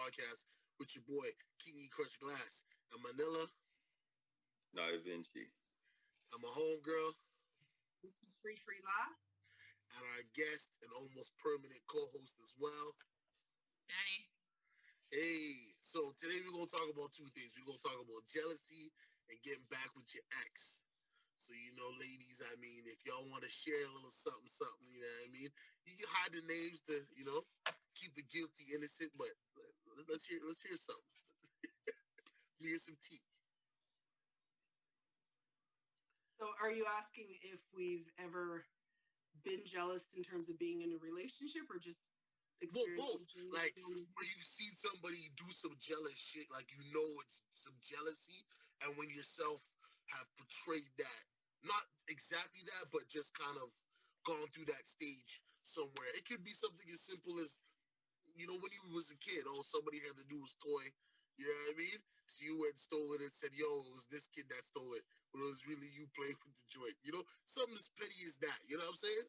podcast with your boy, Kingy Crush Glass. I'm Manila. Da Vinci. I'm a homegirl. This is Free La. And our guest and almost permanent co-host as well. Danny. Hey, so today we're going to talk about two things. We're going to talk about jealousy and getting back with your ex. So, ladies, I mean, if y'all want to share a little something, you know what I mean? You can hide the names to, keep the guilty innocent, but let's hear something. Hear some tea. So are you asking if we've ever been jealous in terms of being in a relationship or just both? Like, where you've seen somebody do some jealous shit, like it's some jealousy, and when yourself have portrayed that, not exactly that, but just kind of gone through that stage somewhere. It could be something as simple as, when you was a kid, somebody had to do his toy, you know what I mean? So you went and stole it and said, yo, it was this kid that stole it, but it was really you playing with the joint. Something as petty as that, you know what I'm saying?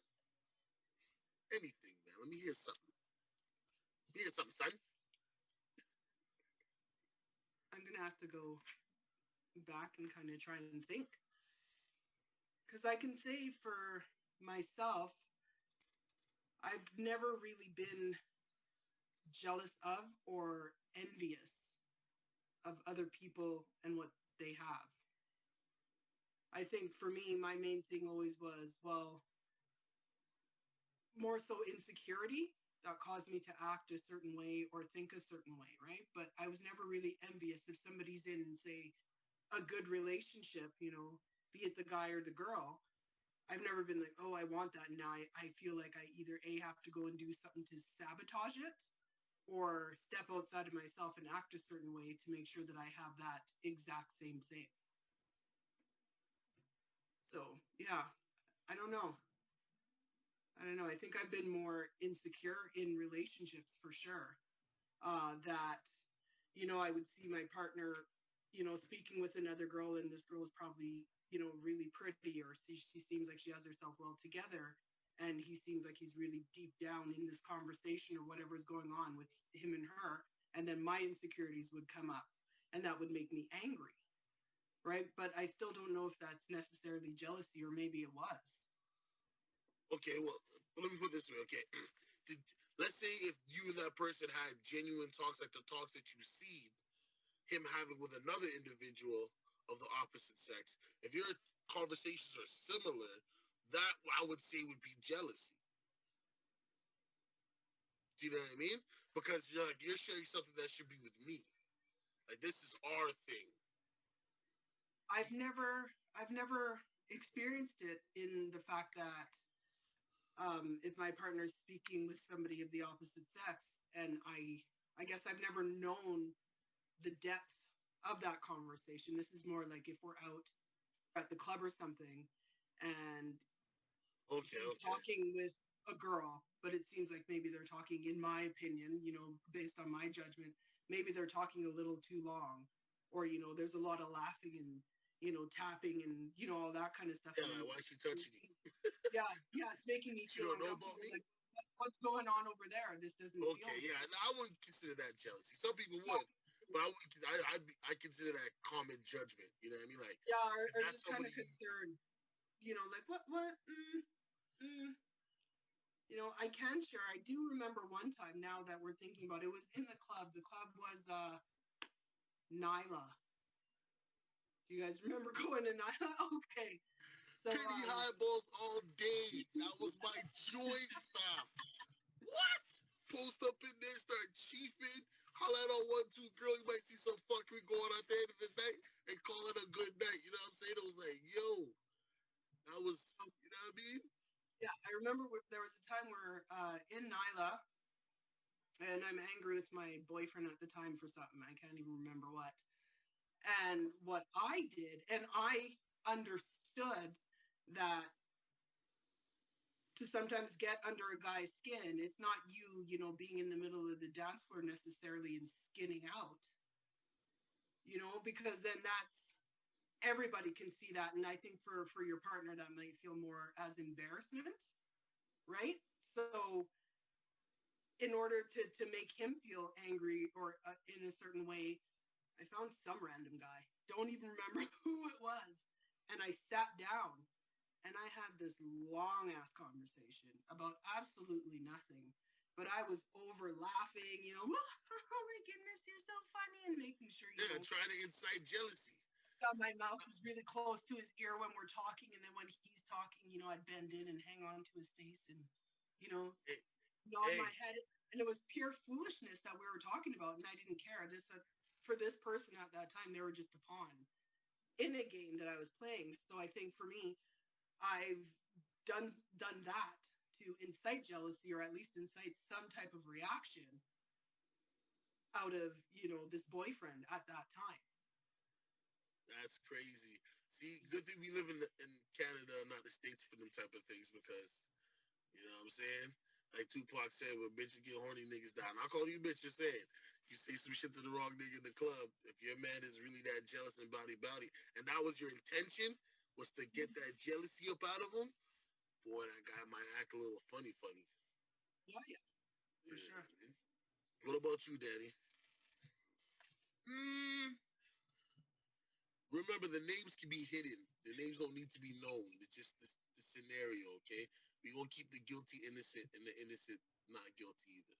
Anything, man. Let me hear something. Here's something, son. I'm going to have to go back and kind of try and think. Because I can say for myself, I've never really been jealous of or envious of other people and what they have. I think for me, my main thing always was, more so insecurity that caused me to act a certain way or think a certain way, right? But I was never really envious if somebody's in, say, a good relationship, be it the guy or the girl. I've never been like, oh, I want that. And now I feel like I either A, have to go and do something to sabotage it or step outside of myself and act a certain way to make sure that I have that exact same thing. So, yeah, I don't know. I think I've been more insecure in relationships for sure. That, I would see my partner, speaking with another girl, and this girl is probably, really pretty, or she seems like she has herself well together. And he seems like he's really deep down in this conversation or whatever is going on with him and her. And then my insecurities would come up and that would make me angry. Right. But I still don't know if that's necessarily jealousy, or maybe it was. Okay, well, let me put it this way, okay? Let's say if you and that person had genuine talks, like the talks that you see him having with another individual of the opposite sex, if your conversations are similar, that I would say would be jealousy. Do you know what I mean? Because you're sharing something that should be with me. Like, this is our thing. I've never experienced it in the fact that if my partner is speaking with somebody of the opposite sex, and I guess I've never known the depth of that conversation. This is more like if we're out at the club or something, and he's talking with a girl, but it seems like maybe they're talking, in my opinion, based on my judgment, maybe they're talking a little too long, or, there's a lot of laughing and, tapping and, all that kind of stuff. Yeah, why is she touching you? Yeah, it's making me feel uncomfortable. Like, what's going on over there? This doesn't feel okay, yeah, no, I wouldn't consider that jealousy. Some people would, but I wouldn't. I consider that common judgment. You know what I mean? Like, yeah, or just kind of concerned. Like what? I can share. I do remember one time. Now that we're thinking about it, it was in the club. The club was Nyla. Do you guys remember going to Nyla? Okay. So, penny highballs all day. That was my joint, fam. What? Post up in there, start chiefing, holler at on 1, 2 girl. You might see some fuckery going on at the end of the night and call it a good night. You know what I'm saying? It was like, yo, that was, you know what I mean? Yeah, I remember there was a time where in Nyla, and I'm angry with my boyfriend at the time for something. I can't even remember what. And what I did, and I understood that to sometimes get under a guy's skin, it's not you, being in the middle of the dance floor necessarily and skinning out, because then that's, everybody can see that. And I think for your partner, that might feel more as embarrassment, right? So in order to make him feel angry or in a certain way, I found some random guy. Don't even remember who it was. And I sat down and I had this long ass conversation about absolutely nothing. But I was over laughing, oh my goodness, you're so funny, and making sure, trying to incite jealousy. My mouth was really close to his ear when we're talking, and then when he's talking, I'd bend in and hang on to his face and, Hey, nod my head. And it was pure foolishness that we were talking about, and I didn't care. For this person at that time, they were just a pawn in a game that I was playing. So I think for me, I've done that to incite jealousy, or at least incite some type of reaction out of this boyfriend at that time. That's crazy. See, good thing we live in Canada, not the States, for them type of things, because you know what I'm saying. Like Tupac said, when bitches get horny, niggas die. And I'll call you bitch, just saying. You say some shit to the wrong nigga in the club, if your man is really that jealous and body, and that was your intention, was to get that jealousy up out of him, boy, that guy might act a little funny. Yeah, for sure. Man. What about you, Danny? Remember, the names can be hidden. The names don't need to be known. It's just the scenario, okay? We gonna keep the guilty innocent and the innocent not guilty either.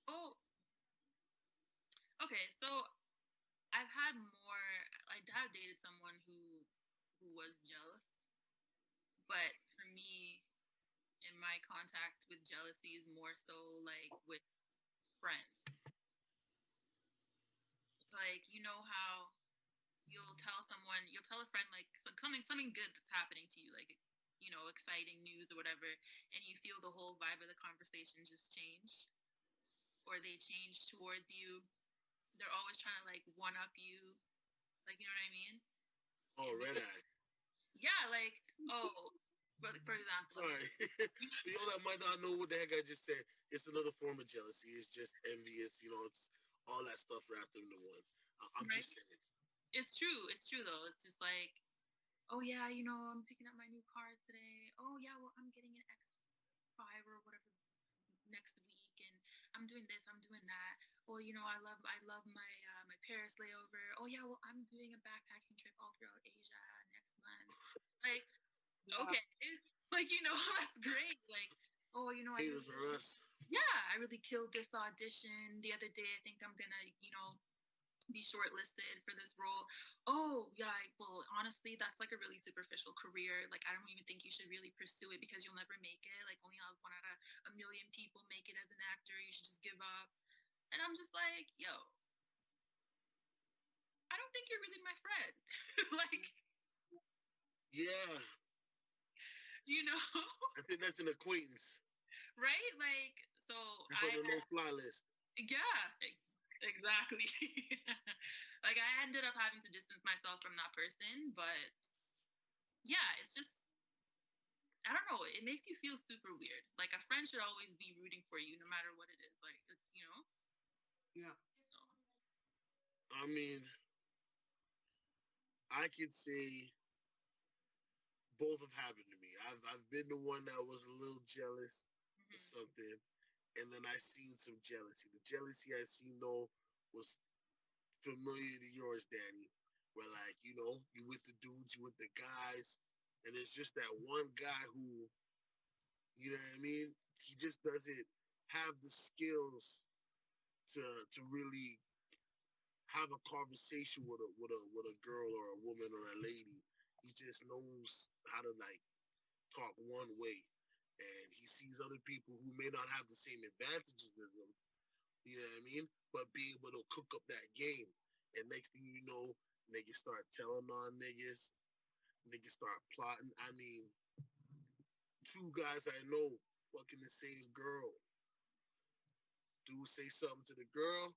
Oh, okay. So I've had more. I have dated someone who was jealous, but for me, in my contact with jealousy is more so like with friends. Like, you know how you'll tell a friend like something good that's happening to you, like, exciting news or whatever, and you feel the whole vibe of the conversation just change, or they change towards you. They're always trying to like one up you, like, you know what I mean? Oh, red eye. Yeah, like, oh, for example. Sorry. For y'all that might not know what the heck I just said, it's another form of jealousy. It's just envious, it's all that stuff wrapped into one. I'm right? just saying. It's true. It's true, though. It's just like, oh, yeah, I'm picking up my new car today. Oh, yeah, well, I'm getting an X5 or whatever next week, and I'm doing this, I'm doing that. Well, I love my Paris layover. Oh, yeah, well, I'm doing a backpacking trip all throughout Asia next month. Like, okay. Like, that's great. Like, oh, haters are us. Yeah, I really killed this audition the other day. I think I'm gonna, be shortlisted for this role. Oh, yeah, well, honestly, that's like a really superficial career. Like, I don't even think you should really pursue it because you'll never make it. Like, only one out of a million people make it as an actor. You should just give up. And I'm just like, yo, I don't think you're really my friend. Like, yeah. I think that's an acquaintance. Right? Like, so it's on the no-fly list. Yeah, exactly. Like, I ended up having to distance myself from that person, but yeah, it's just, I don't know, it makes you feel super weird. Like, a friend should always be rooting for you no matter what it is. Like, Yeah. So. I mean, I could say both have happened to me. I've been the one that was a little jealous or something, and then I seen some jealousy. The jealousy I seen though was familiar to yours, Danny. Where like, you with the dudes, you with the guys, and it's just that one guy who, you know what I mean? He just doesn't have the skills to really have a conversation with a girl or a woman or a lady. He just knows how to like talk one way, and he sees other people who may not have the same advantages as him. You know what I mean? But be able to cook up that game, and next thing you know, niggas start telling on niggas. Niggas start plotting. I mean, two guys I know fucking the same girl. Dude say something to the girl.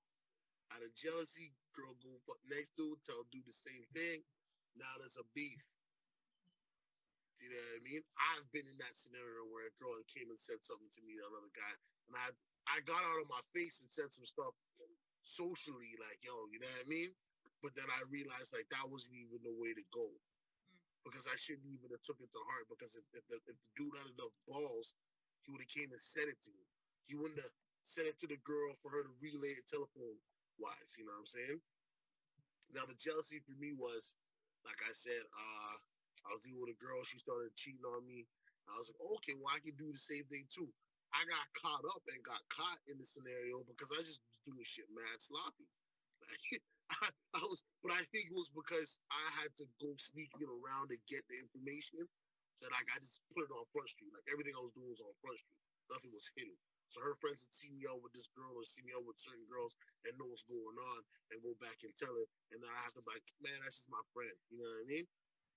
Out of jealousy, girl go fuck next dude, tell dude the same thing. Now there's a beef. You know what I mean? I've been in that scenario where a girl came and said something to me to another guy, and I got out of my face and said some stuff socially, like, yo, you know what I mean? But then I realized like that wasn't even the way to go, because I shouldn't even have took it to heart. Because if the dude had enough balls, he would have came and said it to me. He wouldn't have sent it to the girl for her to relay it telephone wise. You know what I'm saying? Now the jealousy for me was, like I said, I was dealing with a girl. She started cheating on me. I was like, okay, well I can do the same thing too. I got caught up and got caught in the scenario because I just was doing shit mad sloppy. Like, I was, but I think it was because I had to go sneaking around to get the information that like, I just put it on Front Street. Like everything I was doing was on Front Street. Nothing was hidden. So her friends would see me out with this girl or see me out with certain girls and know what's going on and go back and tell her. And then I have to be like, man, that's just my friend. You know what I mean?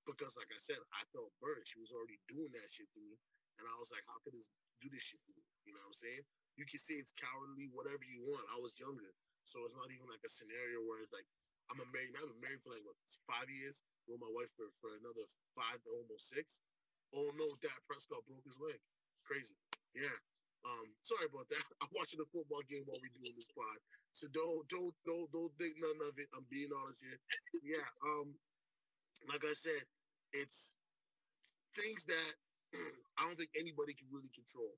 Because like I said, I felt burned. She was already doing that shit to me. And I was like, how could this do this shit to me? You know what I'm saying? You can say it's cowardly, whatever you want. I was younger. So it's not even like a scenario where it's like, I'm a married man. I've been married for like, what, 5 years? With my wife for another 5 to almost 6. Oh no, Dak Prescott broke his leg. Crazy. Yeah. Sorry about that. I'm watching a football game while we're doing this pod. So don't think none of it. I'm being honest here. Yeah. Like I said, it's things that I don't think anybody can really control.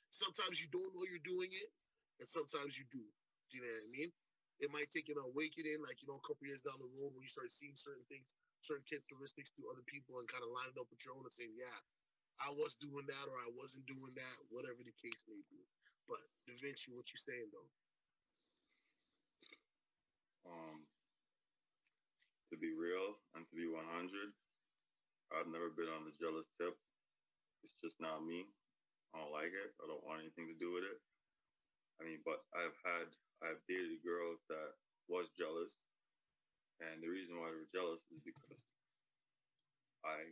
Sometimes you don't know you're doing it, and sometimes you do. Do you know what I mean? It might take an awakening, like a couple years down the road, when you start seeing certain things, certain characteristics through other people, and kind of line it up with your own and saying, "Yeah, I was doing that, or I wasn't doing that, whatever the case may be." But Da Vinci, what you saying though? Um, to be real and to be 100, I've never been on the jealous tip. It's just not me. I don't like it. I don't want anything to do with it. I mean, but I've dated girls that was jealous, and the reason why they were jealous is because I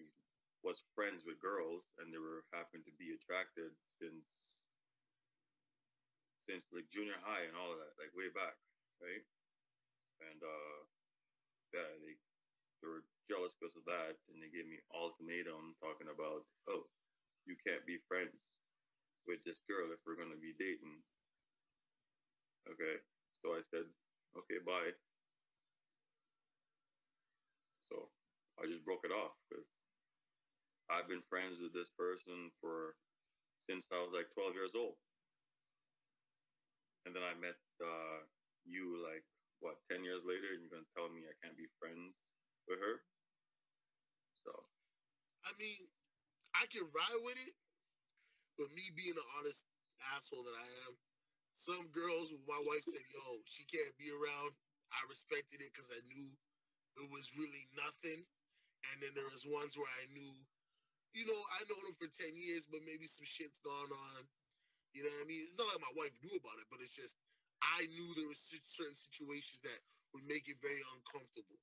was friends with girls, and they were happened to be attracted since like junior high and all of that, like way back, right? And yeah, they were jealous because of that, and they gave me ultimatum talking about, oh, you can't be friends with this girl if we're gonna be dating. Okay, so I said, okay, bye. So I just broke it off because I've been friends with this person for since I was like 12 years old, and then I met you like what 10 years later, and you're gonna tell me I can't be friends with her? So I mean, I can ride with it, but me being the honest asshole that I am, some girls, my wife said, "Yo, she can't be around." I respected it because I knew it was really nothing. And then there was ones where I knew, I know them for 10 years, but maybe some shit's gone on. You know what I mean? It's not like my wife knew about it, but it's just I knew there was certain situations that would make it very uncomfortable.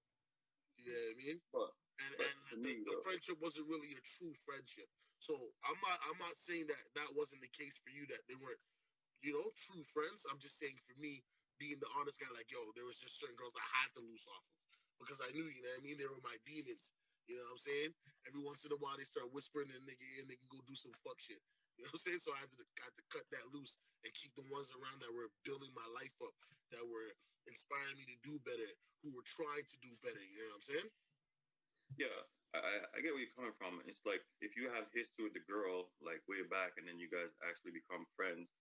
You know what I mean? but And to me the though, friendship wasn't really a true friendship. So I'm not saying that that wasn't the case for you, that they weren't true friends. I'm just saying for me, being the honest guy, like, yo, there was just certain girls I had to loose off of because I knew, you know what I mean? They were my demons. You know what I'm saying? Every once in a while, they start whispering and they can go do some fuck shit. You know what I'm saying? So I had to cut that loose and keep the ones around that were building my life up, that were inspiring me to do better, who were trying to do better. You know what I'm saying? yeah, I get where you're coming from. It's like if you have history with the girl like way back, and then you guys actually become friends,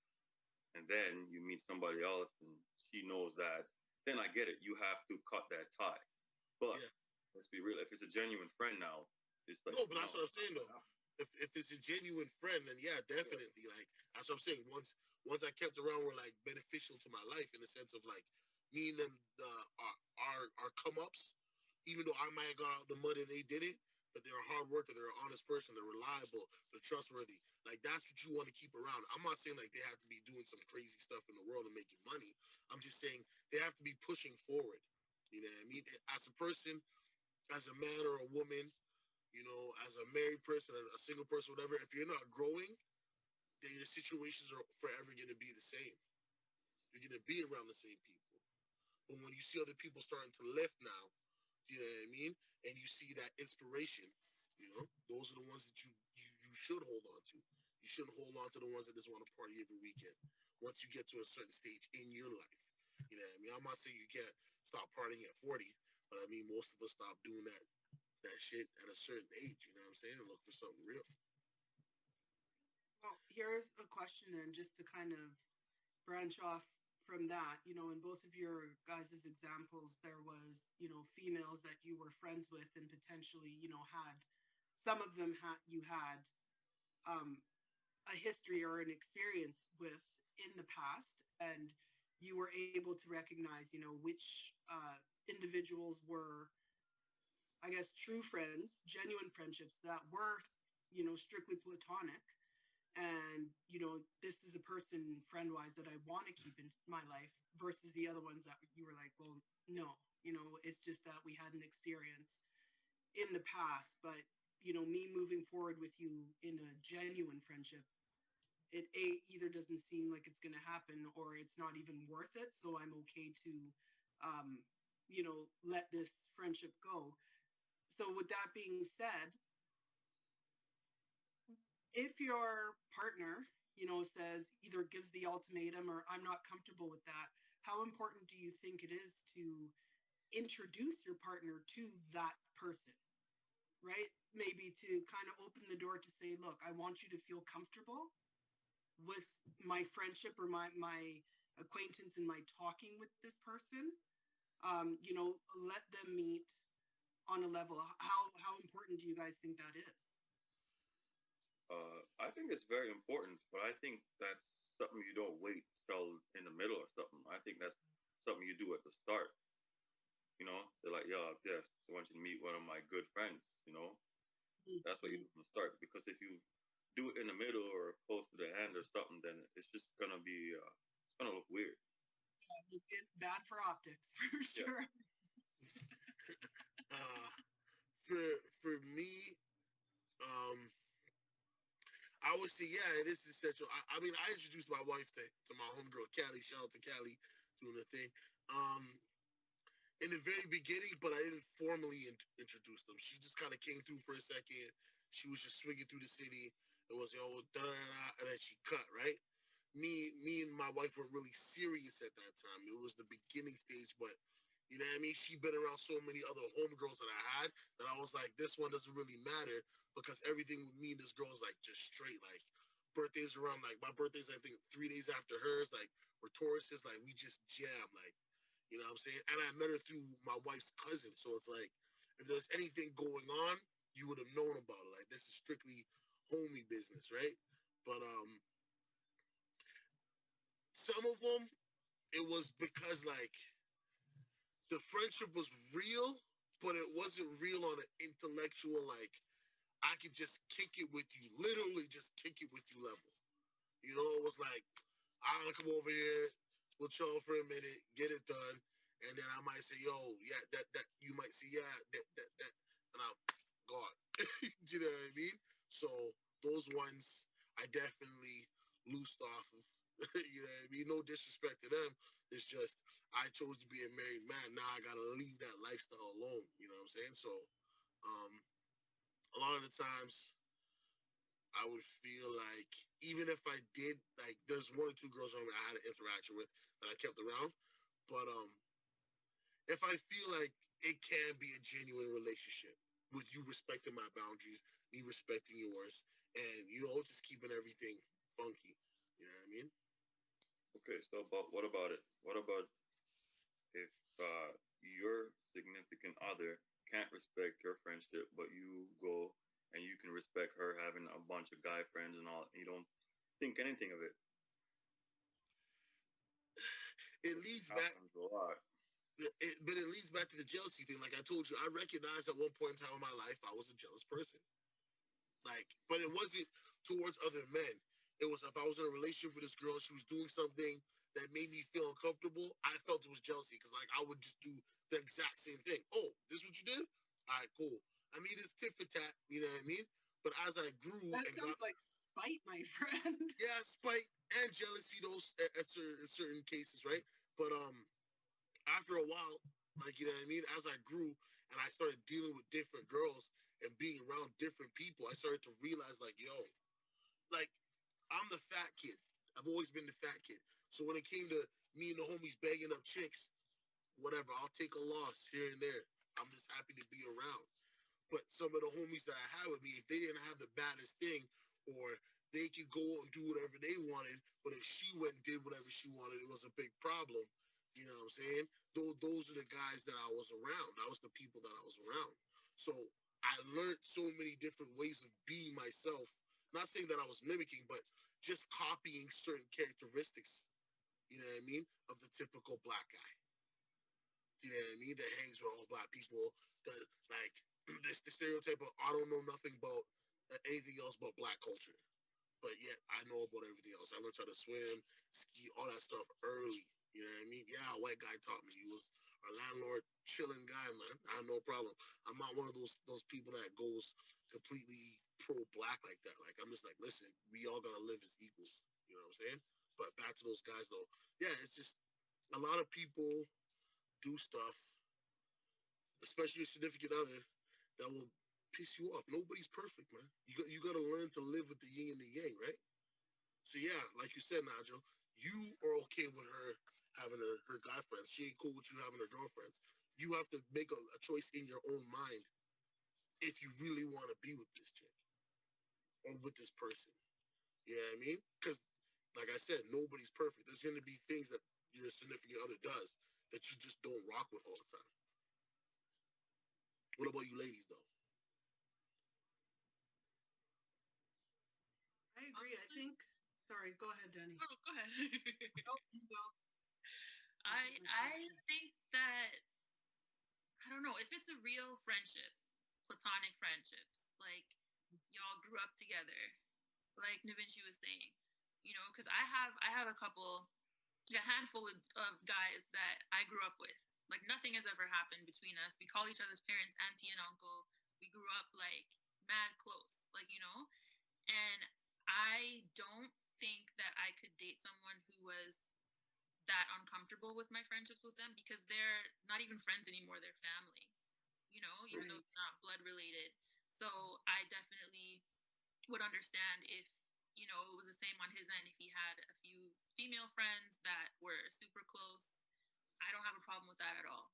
and then you meet somebody else, and she knows that, then I get it. You have to cut that tie. But Yeah. let's be real. If it's a genuine friend now, it's like No, but no, that's what I'm not saying gonna though. happen. If it's a genuine friend, then yeah, definitely. Like that's what I'm saying. Once I kept around were like beneficial to my life in the sense of like me and them our come ups, even though I might have got out the mud and they didn't, but they're a hard worker, they're an honest person, they're reliable, they're trustworthy. Like that's what you want to keep around. I'm not saying like they have to be doing some crazy stuff in the world and making money. I'm just saying they have to be pushing forward. You know what I mean? As a person, as a man or a woman, as a married person, a single person, whatever, if you're not growing, then your situations are forever going to be the same. You're going to be around the same people. But when you see other people starting to lift now, you know what I mean? And you see that inspiration, those are the ones that you should hold on to. You shouldn't hold on to the ones that just want to party every weekend. Once you get to a certain stage in your life, you know what I mean? I'm not saying you can't stop partying at 40, but I mean, most of us stop doing that shit at a certain age, you know what I'm saying? And look for something real. Well, here's a question then, just to kind of branch off from that. In both of your guys' examples, there was, females that you were friends with and potentially, had some of them you had um, a history or an experience with in the past, and you were able to recognize, which individuals were, I guess, true friends, genuine friendships that were, strictly platonic. And, this is a person friend wise that I want to keep in my life versus the other ones that you were like, well, no, it's just that we had an experience in the past. But, me moving forward with you in a genuine friendship, it either doesn't seem like it's going to happen or it's not even worth it. So I'm okay to, let this friendship go. So with that being said, if your partner, says either gives the ultimatum or I'm not comfortable with that, how important do you think it is to introduce your partner to that person, right? Maybe to kind of open the door to say, look, I want you to feel comfortable with my friendship or my acquaintance and my talking with this person. Let them meet on a level. How important do you guys think that is? I think it's very important, but I think that's something you don't wait till in the middle or something. I think that's something you do at the start. So like, yeah, yes, I want you to meet one of my good friends. That's what you Mhm. do from the start. Because if you do it in the middle or close to the end or something, then it's just gonna be it's gonna look weird. It's bad for optics for Yeah. sure. Uh, for for me, um, I would say, yeah, it is essential. I mean, I introduced my wife to my homegirl, Callie. Shout out to Callie doing the thing. Um, in the very beginning, but I didn't formally introduce them. She just kind of came through for a second. She was just swinging through the city. It was, da da da, and then she cut, right? Me and my wife were really serious at that time. It was the beginning stage, but you know what I mean? She'd been around so many other homegirls that I had that I was like, this one doesn't really matter because everything with me and this girl is like just straight. Like birthdays around, like my birthday's I think 3 days after hers. Like we're Tauruses, like we just jam. Like you know what I'm saying? And I met her through my wife's cousin. So it's like, if there's anything going on, you would have known about it. Like, this is strictly homie business, right? But some of them, it was because, like, the friendship was real, but it wasn't real on an intellectual, like, I could just kick it with you, literally just kick it with you level. It was like, I'll come over here, we'll chill for a minute, get it done, and then I might say, yo, yeah, that you might say, yeah, that, and I'm gone. You know what I mean? So those ones I definitely loosed off of. You know what I mean? No disrespect to them. It's just I chose to be a married man. Now I gotta leave that lifestyle alone. You know what I'm saying? So um, a lot of the times I would feel like even if I did like there's one or two girls I had an interaction with that I kept around, but if I feel like it can be a genuine relationship with you respecting my boundaries, me respecting yours, and just keeping everything funky. You know what I mean? Okay. So, but what about it? What about if your significant other can't respect your friendship, but you go and you can respect her having a bunch of guy friends and all, and you don't think anything of it, It which leads back happens a lot. but it leads back to the jealousy thing. Like I told you, I recognized at one point in time in my life I was a jealous person. Like, but it wasn't towards other men. It was if I was in a relationship with this girl, she was doing something that made me feel uncomfortable. I felt it was jealousy because like I would just do the exact same thing. Oh, this what you did? All right, cool. I mean, it's tit for tat. You know what I mean? But as I grew That and got sounds like spite, my friend. yeah, spite and jealousy those in certain cases, right? But after a while, like you know what I mean, as I grew and I started dealing with different girls and being around different people, I started to realize like, yo, like I'm the fat kid. I've always been the fat kid. So when it came to me and the homies banging up chicks, whatever, I'll take a loss here and there. I'm just happy to be around. But some of the homies that I had with me, if they didn't have the baddest thing or they could go and do whatever they wanted, but if she went and did whatever she wanted, it was a big problem. You know what I'm saying? Those are the guys that I was around. That was the people that I was around. So I learned so many different ways of being myself. Not saying that I was mimicking, but just copying certain characteristics, you know what I mean, of the typical black guy. You know what I mean? That hangs with all black people. The like this the stereotype of I don't know nothing about anything else but black culture. But yet I know about everything else. I learned how to swim, ski, all that stuff early. You know what I mean? Yeah, a white guy taught me. He was a landlord, chilling guy, man. I have no problem. I'm not one of those people that goes completely pro black like that. Like I'm just like, listen, we all gotta live as equals. You know what I'm saying? But back to those guys though. Yeah, it's just a lot of people do stuff, especially your significant other, that will piss you off. Nobody's perfect, man. You got to learn to live with the yin and the yang, right? So yeah, like you said, Nigel, you are okay with her having her guy friends. She ain't cool with you having her girlfriends. You have to make a choice in your own mind if you really want to be with this chick or with this person. You know what I mean? Because, like I said, nobody's perfect. There's going to be things that your significant other does that you just don't rock with all the time. What about you ladies, though? I agree. I think. Sorry, go ahead, Danny. Oh, go ahead. Oh, you go. I think that I don't know if it's a real friendship, platonic friendships, like y'all grew up together, like Navinci was saying, because I have a couple, a handful of guys that I grew up with. Like nothing has ever happened between us. We call each other's parents auntie and uncle. We grew up like mad close, and I don't think that I could date someone who was that uncomfortable with my friendships with them because they're not even friends anymore. They're family, even though it's not blood related. So I definitely would understand if, it was the same on his end if he had a few female friends that were super close. I don't have a problem with that at all.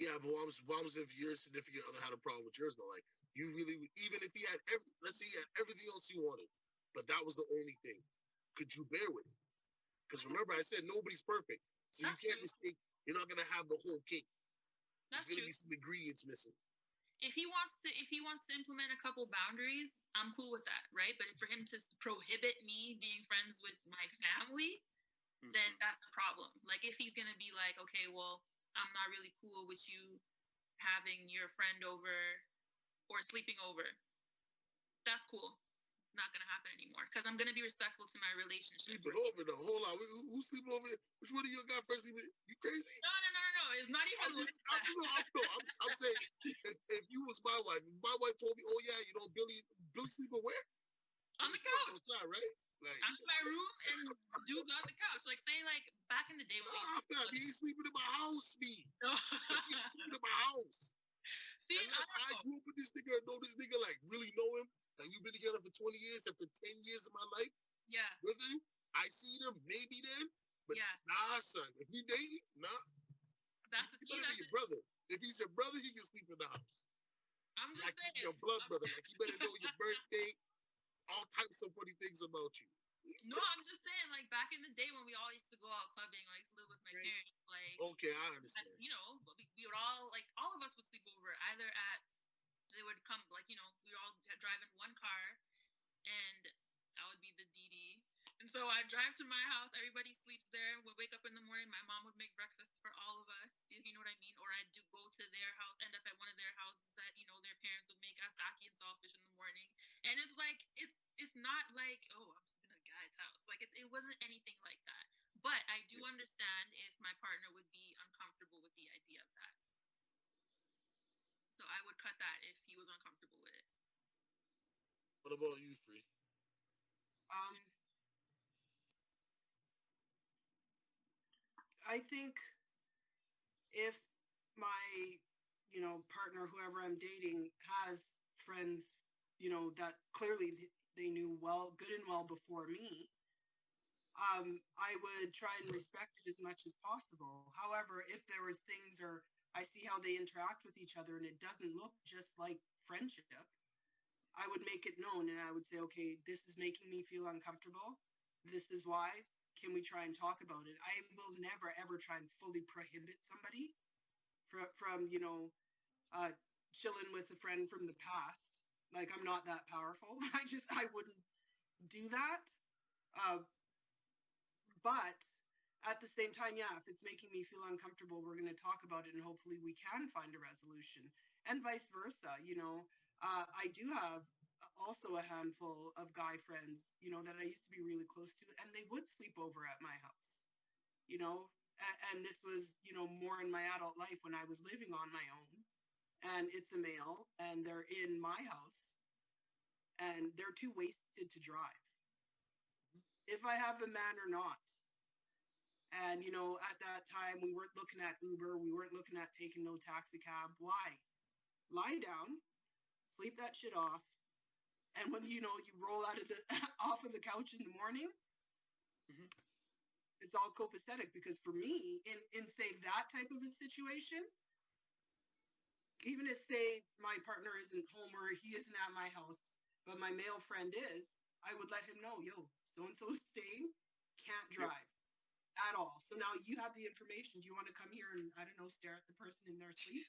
Yeah, but what was if your significant other had a problem with yours though? Like you really, even if he had let's say he had everything else you wanted, but that was the only thing. Could you bear with it? Because remember, I said nobody's perfect, so That's you can't true. mistake. You're not gonna have the whole cake. That's There's gonna true. be some ingredients missing. If he wants to implement a couple boundaries, I'm cool with that, right? But for him to prohibit me being friends with my family, then that's a problem. Like if he's gonna be like, okay, well, I'm not really cool with you having your friend over or sleeping over. That's cool. Not gonna happen anymore because I'm gonna be respectful to my relationship. Sleeping over though. Hold on. Who's sleeping over? Which one of you got first sleeping? You crazy? No. It's not even I'm saying if you was my wife, if my wife told me, oh yeah, Billy sleeping where? On the couch. Outside, right? Like, I'm in my room and dude's on the couch. Like say like back in the day when he ain't sleeping in my house, me. No. He ain't sleeping in my house. See, unless I grew up with this nigga or know this nigga, like really know him, like we've been together for 20 years and for 10 years of my life yeah. with him, I see him maybe then, but yeah. nah, son. If we dating, nah. That's he better be your brother. If he's your brother, he can sleep in the house. I'm just like saying. Your blood brother. Like he better know your birthday, all types of funny things about you. No, I'm just saying, like back in the day when we all used to go out clubbing, I used to live with my parents. Like, okay, I understand. We would all all of us would sleep over either at. They would come we'd all drive in one car, and that would be the DD. And so I'd drive to my house. Everybody sleeps there. We'd wake up in the morning. My mom would make breakfast for all of us. You know what I mean? Or I'd go to their house, end up at one of their houses that their parents would make us ackee and saltfish in the morning. And it's like it's not like I'm sleeping at a guy's house. Like it wasn't anything like that. But I do understand if my partner would be uncomfortable with the idea of that. So I would cut that if he was uncomfortable with it. What about you, Free? I think if my, partner, whoever I'm dating, has friends, that clearly they knew good and well before me, I would try and respect it as much as possible. However, if there was things or I see how they interact with each other and it doesn't look just like friendship, I would make it known and I would say, okay, this is making me feel uncomfortable. This is why. Can we try and talk about it? I will never ever try and fully prohibit somebody from uh, chilling with a friend from the past. Like I'm not that powerful. I wouldn't do that. Uh, but at the same time, yeah, if it's making me feel uncomfortable, we're going to talk about it and hopefully we can find a resolution and vice versa. I do have also a handful of guy friends, that I used to be really close to, and they would sleep over at my house, and this was, more in my adult life when I was living on my own. And it's a male and they're in my house and they're too wasted to drive. If I have a man or not. And, at that time, we weren't looking at Uber. We weren't looking at taking no taxi cab. Why? Lie down, sleep that shit off. And when, you roll out of the off of the couch in the morning, Mhm. it's all copacetic. Because for me, in say that type of a situation, even if say my partner isn't home or he isn't at my house, but my male friend is, I would let him know, yo, so and so is staying, can't drive at all. So now you have the information. Do you want to come here and, I don't know, stare at the person in their sleep?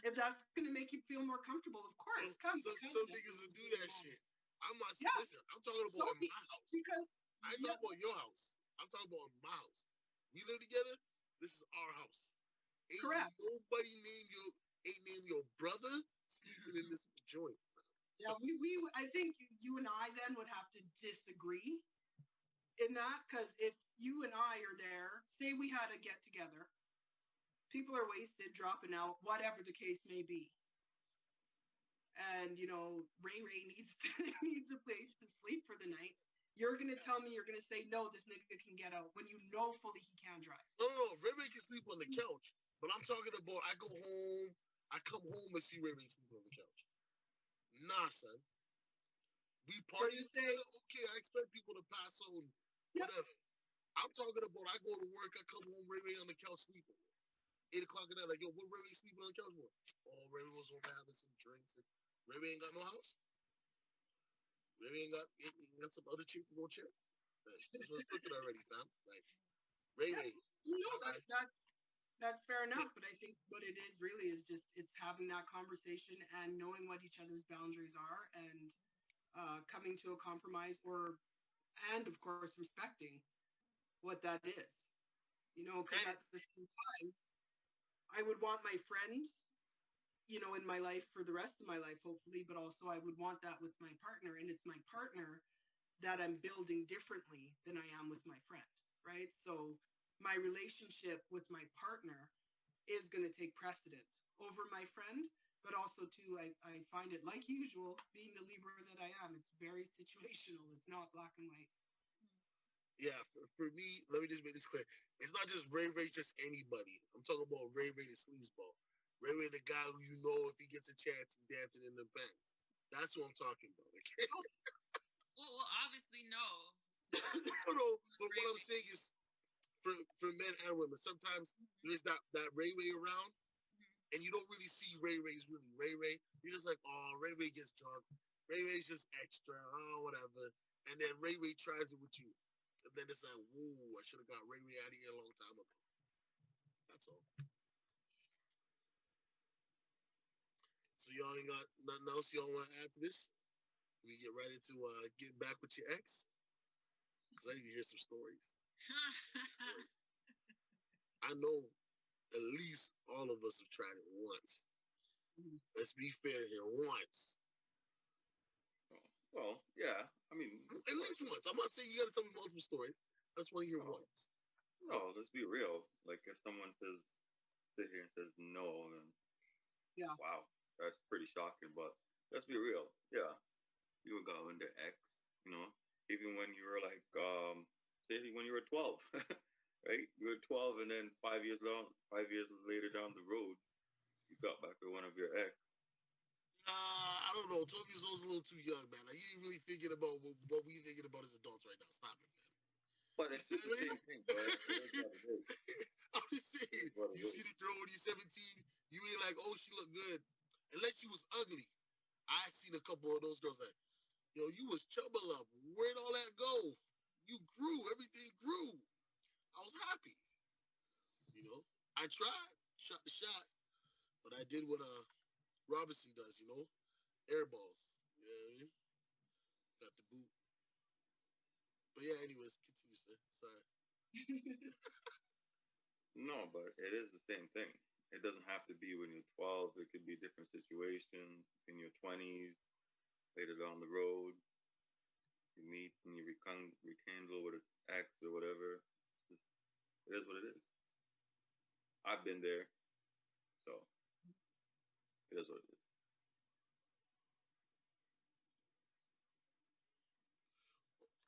If that's going to make you feel more comfortable, of course, come. Some niggas will do that shit. I'm not. Yeah. Listen, I'm talking about in my house. Because I ain't talking about your house. I'm talking about in my house. We live together. This is our house. Ain't correct. nobody ain't named your brother sleeping in this joint. Yeah, I think you and I then would have to disagree in that, because if you and I are there, say we had a get together, people are wasted, dropping out, whatever the case may be. And, Ray needs needs a place to sleep for the night. You're going to tell me, you're going to say, no, this nigga can get out when you know fully he can drive. No. Ray can sleep on the couch. But I'm talking about I go home, I come home and see Ray sleep on the couch. Nah, son. We party. So you say, okay, I expect people to pass on, whatever. I'm talking about I go to work, I come home, Ray on the couch sleeping. 8 o'clock at night, like, yo, what Ray sleeping on the couch for? Oh, Ray was over having some drinks. And Ray ain't got no house. Ray ain't got some other chick to go check. That's what's cooking already, fam. Like, Ray. That's fair enough. But I think what it is really is just it's having that conversation and knowing what each other's boundaries are and coming to a compromise and of course respecting what that is. Because at the same time, I would want my friend, in my life for the rest of my life, hopefully, but also I would want that with my partner. And it's my partner that I'm building differently than I am with my friend, right? So my relationship with my partner is going to take precedent over my friend, but also too, I find it, like usual, being the Libra that I am, it's very situational. It's not black and white. Yeah, for me, let me just make this clear. It's not just Ray, just anybody. I'm talking about Ray the sleazeball. Ray, the guy who you know if he gets a chance, he's dancing in the pants. That's what I'm talking about. Okay? Well, obviously, no. No, but what I'm saying is, for men and women, sometimes there's that Ray around, and you don't really see Ray's really Ray. You're just like, oh, Ray gets drunk. Ray's just extra, oh, whatever. And then Ray tries it with you. And then it's like, whoa, I should have got Ray out of here a long time ago. That's all. So y'all ain't got nothing else y'all want to add to this? We get right into getting back with your ex? Because I need to hear some stories. I know at least all of us have tried it once. Let's be fair here, once. Well, yeah. I mean, at least once. I'm not saying you got to tell me multiple stories. I just want to hear once. No, let's be real. Like if someone sit here and says no, then yeah, wow, that's pretty shocking. But let's be real. Yeah, you would go into X. Even when you were like, say when you were 12, right? You were 12, and then 5 years later down the road, you got back with one of your ex. I don't know. 12 years old is a little too young, man. Like, you ain't really thinking about what we thinking about as adults right now. Stop it, man. But it's just the same thing, bro. I'm just saying. You see the girl when you're 17, you ain't like, oh, she look good. Unless she was ugly. I seen a couple of those girls like, yo, you was trouble up. Where'd all that go? You grew. Everything grew. I was happy. You know, I tried, shot the shot, but I did what Robinson does. You know, air balls. You know what I mean? Got the boot. But yeah, anyways, continue, sir. Sorry. No, but it is the same thing. It doesn't have to be when you're 12. It could be different situations in your 20s, later down the road. You meet and you rekindle with an ex or whatever. It's just, it is what it is. I've been there, so it is what it is.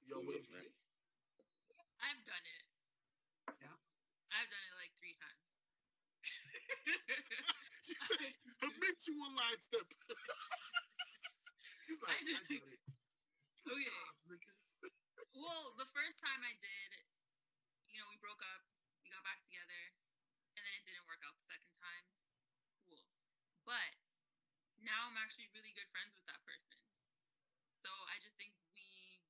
Yo, Who's wait up for me. next? I've done it. Yeah. I've done it like 3 times. Habitual line step. She's like, I I got it. Good Okay. times, nigga. Well, the first time I did, we broke up, we got back together, and then it didn't work out the second time. Cool. But now I'm actually really good friends with that person. So I just think we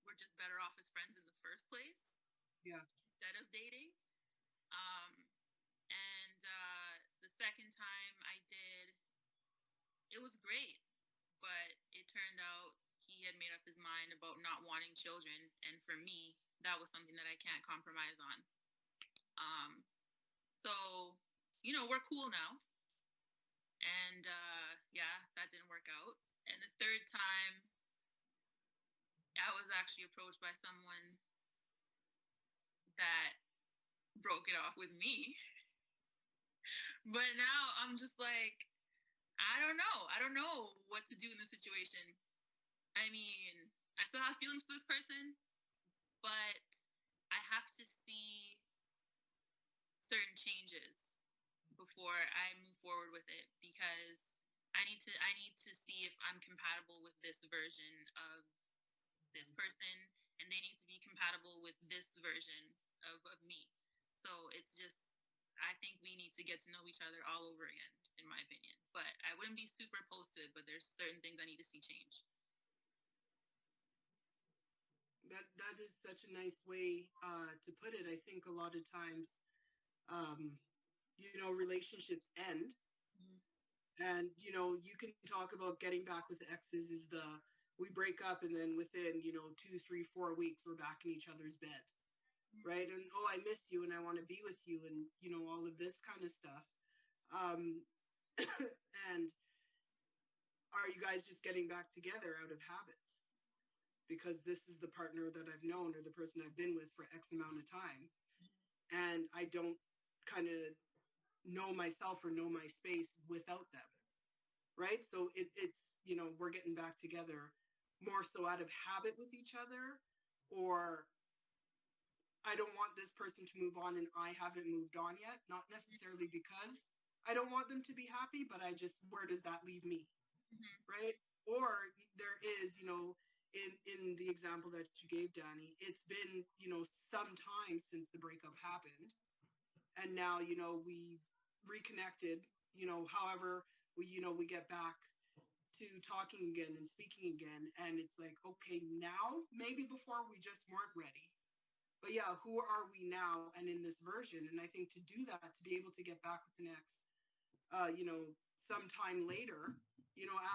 were just better off as friends in the first place Yeah. instead of dating. Um, and the second time I did, it was great, but it turned out he had made up his mind about not wanting children, and for me, that was something that I can't compromise on. Um, so we're cool now, and yeah, that didn't work out. And the third time, I was actually approached by someone that broke it off with me, but now I'm just like, I don't know. I don't know what to do in this situation. I mean, I still have feelings for this person, but I have to see certain changes before I move forward with it, because I need to see if I'm compatible with this version of this person, and they need to be compatible with this version of me. So it's just, I think we need to get to know each other all over again, in my opinion. But I wouldn't be super opposed to it, but there's certain things I need to see change. That is such a nice way to put it. I think a lot of times, um, relationships end, Mm-hmm. and you can talk about getting back with exes is the we break up and then within 2, 3, 4 weeks we're back in each other's bed, right? And oh, I miss you and I want to be with you, and all of this kind of stuff. Um, and are you guys just getting back together out of habit? Because this is the partner that I've known or the person I've been with for X amount of time. And I don't kind of know myself or know my space without them. Right. So it's, we're getting back together more so out of habit with each other, or I don't want this person to move on and I haven't moved on yet. Not necessarily because I don't want them to be happy, but where does that leave me? Mm-hmm. Right? Or there is, in the example that you gave, Danny, it's been, some time since the breakup happened. And now, we've reconnected, however we get back to talking again and speaking again. And it's like, okay, now maybe before we just weren't ready. But yeah, who are we now and in this version? And I think to do that, to be able to get back with an ex, sometime later,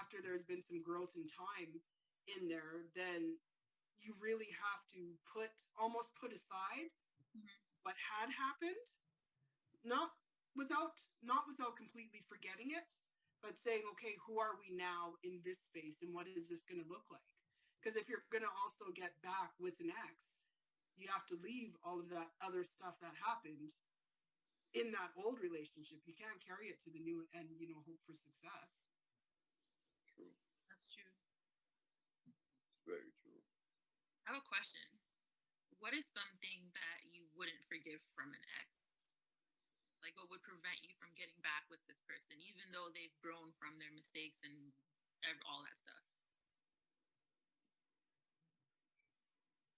after there's been some growth in time in there, then you really have to almost put aside Mm-hmm. what had happened, not not without completely forgetting it, but saying, okay, who are we now in this space and what is this going to look like? Because if you're going to also get back with an ex, you have to leave all of that other stuff that happened in that old relationship. You can't carry it to the new and hope for success. True. That's true. It's very true. I have a question. What is something that you wouldn't forgive from an ex? Like, what would prevent you from getting back with this person, even though they've grown from their mistakes and all that stuff?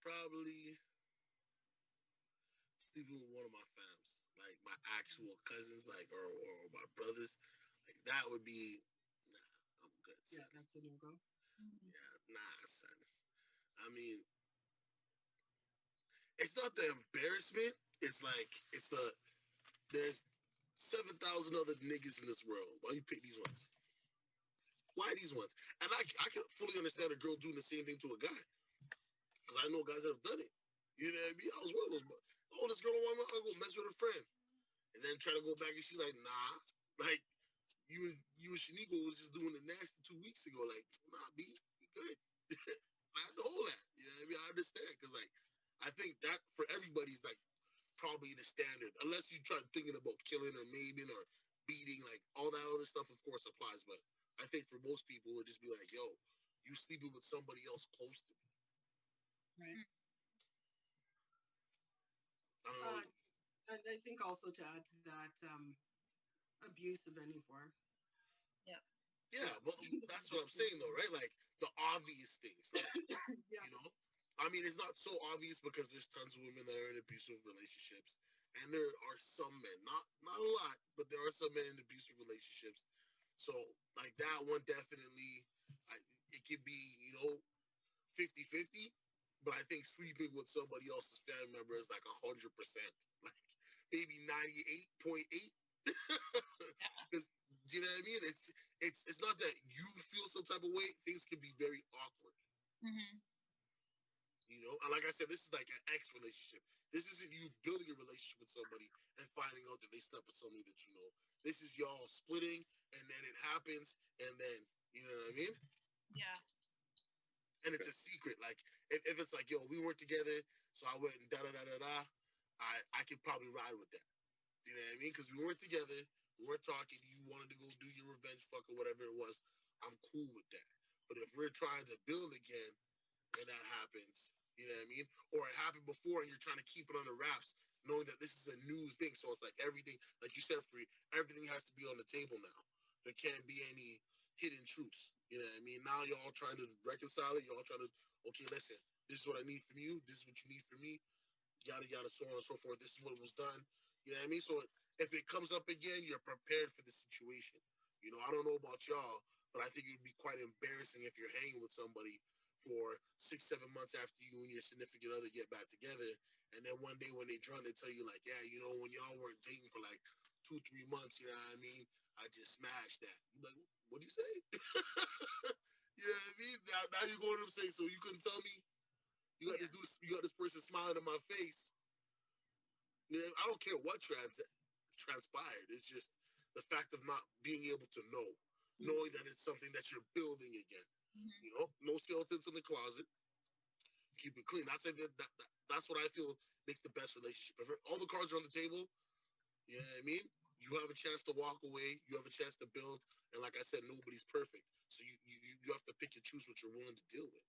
Probably sleeping with one of my fams, like my actual cousins, like or my brothers. Like that would be, nah, I'm good. Yeah, son. that's a no go. Yeah, nah, son. I mean, it's not the embarrassment. It's like it's the there's 7,000 other niggas in this world. Why you pick these ones? Why these ones? And I can fully understand a girl doing the same thing to a guy because I know guys that have done it. You know what I mean? I was one of those. Oh, this girl don't want to go mess with her friend, and then try to go back, and she's like, nah, like you and Shaniqua was just doing the nasty 2 weeks ago. Like, nah, B, we good. I know that. You know what I mean? I understand because like I think that for everybody's like probably the standard, unless you try thinking about killing or maiming or beating, like all that other stuff, of course, applies. But I think for most people, it would just be like, yo, you sleeping with somebody else close to me. Right. I don't know. And I think also to add to that, abuse of any form. Yeah. Yeah, well, that's what I'm saying though, right? Like the obvious things, like, Yeah. you know. I mean, it's not so obvious because there's tons of women that are in abusive relationships, and there are some men, not a lot, but there are some men in abusive relationships. So, like that one, definitely, I, it could be, 50-50. But I think sleeping with somebody else's family member is like 100%, like maybe 98.8. Yeah. Because you know what I mean? It's not that you feel some type of way. Things can be very awkward. Mm-hmm. And like I said, this is like an ex relationship. This isn't you building a relationship with somebody and finding out that they slept with somebody that you know. This is y'all splitting, and then it happens, and then you know what I mean. Yeah. And it's a secret. Like if it's like, yo, we weren't together, so I went and da da da da da. I could probably ride with that. You know what I mean? Because we weren't together, we weren't talking. You wanted to go do your revenge fuck or whatever it was. I'm cool with that. But if we're trying to build again and that happens, you know what I mean? Or it happened before and you're trying to keep it under wraps, knowing that this is a new thing. So it's like everything, like you said, Free, everything has to be on the table now. There can't be any hidden truths. You know what I mean? Now you're all trying to reconcile it. You're all trying to, okay, listen, this is what I need from you. This is what you need from me. Yada, yada, so on and so forth. This is what was done. You know what I mean? So if it comes up again, you're prepared for the situation. I don't know about y'all, but I think it would be quite embarrassing if you're hanging with somebody for 6, 7 months after you and your significant other get back together. And then one day when they drunk, they tell you, like, yeah, when y'all weren't dating for like 2, 3 months, you know what I mean? I just smashed that. You're like, what do you say? You know what I mean? Now you're going to say, so you couldn't tell me you got this person smiling in my face. I don't care what transpired. It's just the fact of not being able to know, knowing that it's something that you're building again. Mm-hmm. No skeletons in the closet. Keep it clean. That's what I feel makes the best relationship. If all the cards are on the table, you know what I mean? You have a chance to walk away. You have a chance to build. And like I said, nobody's perfect. So you have to pick and choose what you're willing to deal with.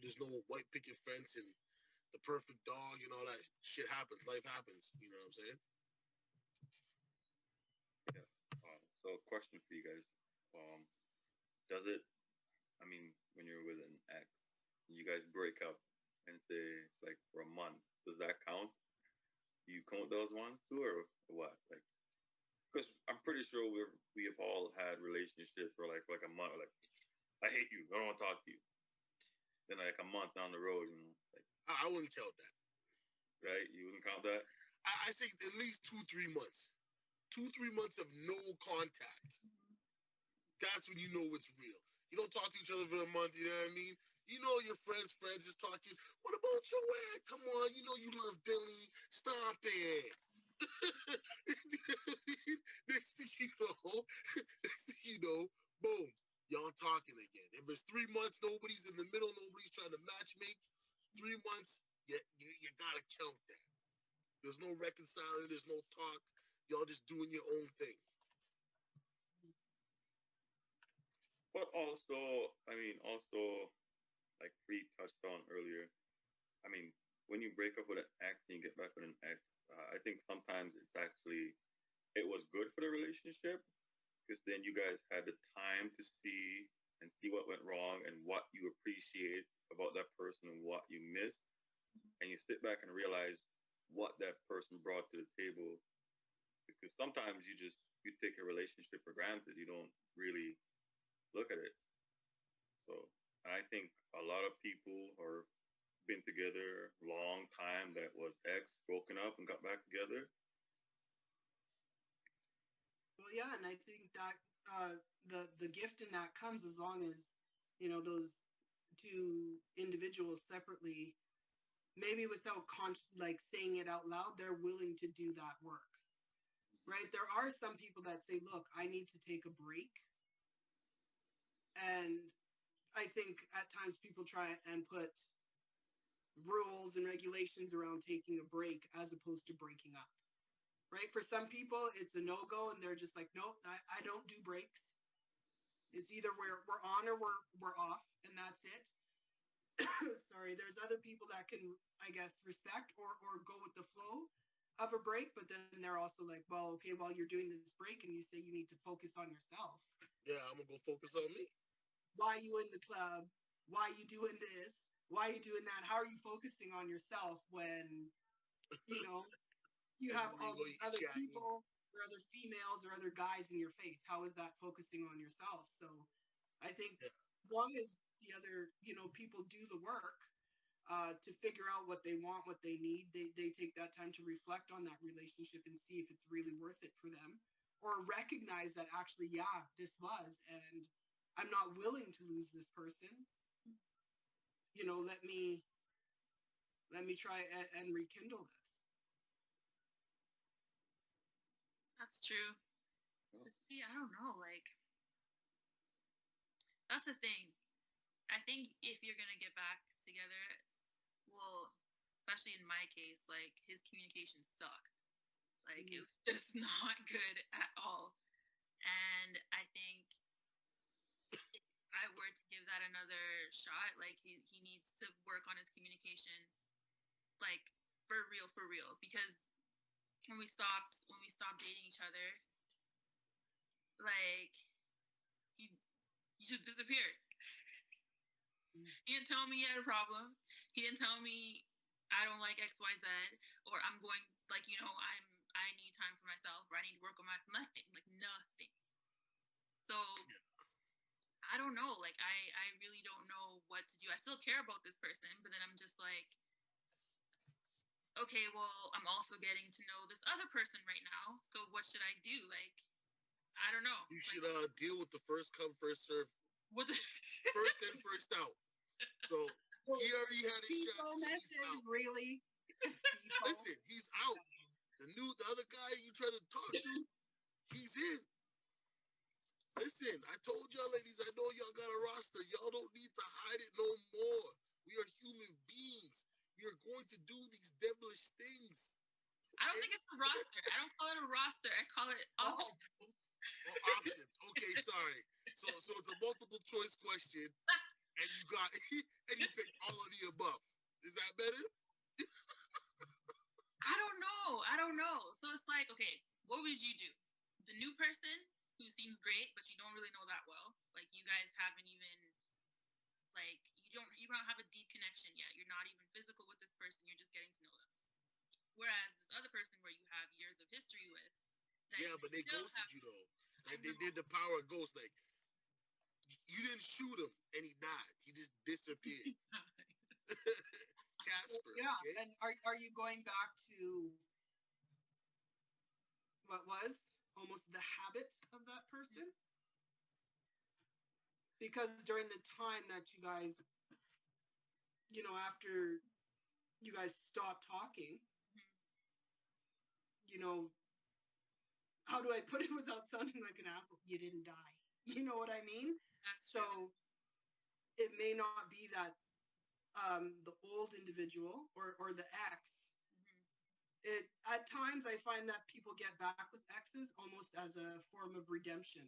There's no white picket fence and the perfect dog and all that shit happens. Life happens. You know what I'm saying? Yeah. So, question for you guys: Does it? I mean, when you're with an ex, you guys break up and say it's like for a month. Does that count? Do you count those ones too, or what? Like, because I'm pretty sure we have all had relationships for like a month. Like, I hate you. I don't want to talk to you. Then like a month down the road, it's like I wouldn't count that. right. You wouldn't count that. I say at least 2, 3 months. 2, 3 months of no contact. That's when you know it's real. You don't talk to each other for a month, you know what I mean? Your friends is talking. What about your ex? Come on, you love Billy. Stop it. next thing you know, next thing you know, boom, y'all talking again. If it's 3 months, nobody's in the middle, nobody's trying to match make. 3 months, you gotta count that. There's no reconciling, there's no talk. Y'all just doing your own thing. But also, I mean, also like Free touched on earlier. I mean, when you break up with an ex and you get back with an ex, I think sometimes it was good for the relationship because then you guys had the time to see what went wrong and what you appreciate about that person and what you missed, and you sit back and realize what that person brought to the table. Because sometimes you take a relationship for granted. You don't really look at it. So I think a lot of people are been together a long time that was ex broken up and got back together. Well, yeah, and I think that the gift in that comes as long as those two individuals separately, maybe without like saying it out loud, they're willing to do that work, right? There are some people that say, "Look, I need to take a break," and I think at times people try and put rules and regulations around taking a break as opposed to breaking up, right? For some people, it's a no go, and they're just like, "Nope, I don't do breaks. It's either we're on or we're off, and that's it." Sorry, there's other people that can, I guess, respect or go with the flow of a break, but then they're also like, well, okay, while you're doing this break and you say you need to focus on yourself. Yeah, I'm gonna go focus on me. Why are you in the club? Why are you doing this? Why are you doing that? How are you focusing on yourself when you know you And have then all you go these eat other chatting. people or other females or other guys in your face? How is that focusing on yourself? So I think Yeah, as long as the other people do the work to figure out what they want, what they need. They take that time to reflect on that relationship and see if it's really worth it for them, or recognize that actually, yeah, this was, and I'm not willing to lose this person. Let me try and rekindle this. That's true. Yeah. But see, I don't know. Like, that's the thing. I think if you're gonna get back together, well, especially in my case, like his communication sucked. Like it Mm-hmm. was just not good at all. And I think if I were to give that another shot, like he needs to work on his communication, like for real. Because when we stopped dating each other, like he he just disappeared. He didn't tell me he had a problem. He didn't tell me I don't like XYZ, or I'm going, like, I need time for myself, or I need to work on my nothing, like nothing. So I don't know. Like I really don't know what to do. I still care about this person, but then I'm just like, okay, well, I'm also getting to know this other person right now. So what should I do? Like, I don't know. you Like, should deal with the first come first serve, what the first in first out. So So, he already had his shot, FIFO so he's message, out. really? FIFO. Listen, he's out. The other guy you try to talk to, he's in. Listen, I told y'all ladies, I know y'all got a roster. Y'all don't need to hide it no more. We are human beings. We are going to do these devilish things. I don't Okay? think it's a roster. I don't call it a roster. I call it Oh, option. Oh, options. Okay, sorry. So it's a multiple choice question, and you got and you picked all of the above. Is that better? I don't know. I don't know. So it's like, okay, what would you do? The new person who seems great, but you don't really know that well. Like you guys haven't even like you don't have a deep connection yet. You're not even physical with this person. You're just getting to know them. Whereas this other person where you have years of history with, that Yeah, you but they still ghosted have. you though. I Like they know. did the power of ghost. Like you didn't shoot him and he died. He just disappeared. Casper. yeah. Okay. And are you going back to what was almost the habit of that person? Because during the time that you guys, after you guys stopped talking, you know, how do I put it without sounding like an asshole? You didn't die. You know what I mean? That's So true. it may not be that the old individual or the ex. Mm-hmm. It at times I find that people get back with exes almost as a form of redemption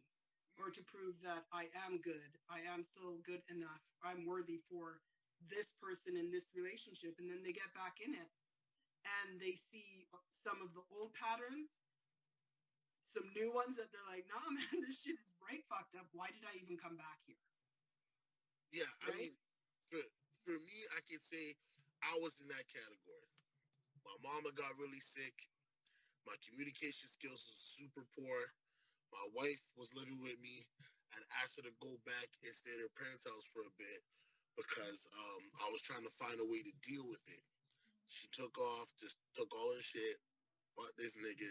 or to prove that I am good. I am still good enough. I'm worthy for this person in this relationship. And then they get back in it and they see some of the old patterns, some new ones that they're like, nah, man, this shit is right fucked up. Why did I even come back here? Yeah, I Right? mean, for me, I can say I was in that category. My mama got really sick. My communication skills was super poor. My wife was living with me, I'd asked her to go back and stay at her parents' house for a bit because I was trying to find a way to deal with it. She took off, just took all her shit. Fuck this nigga.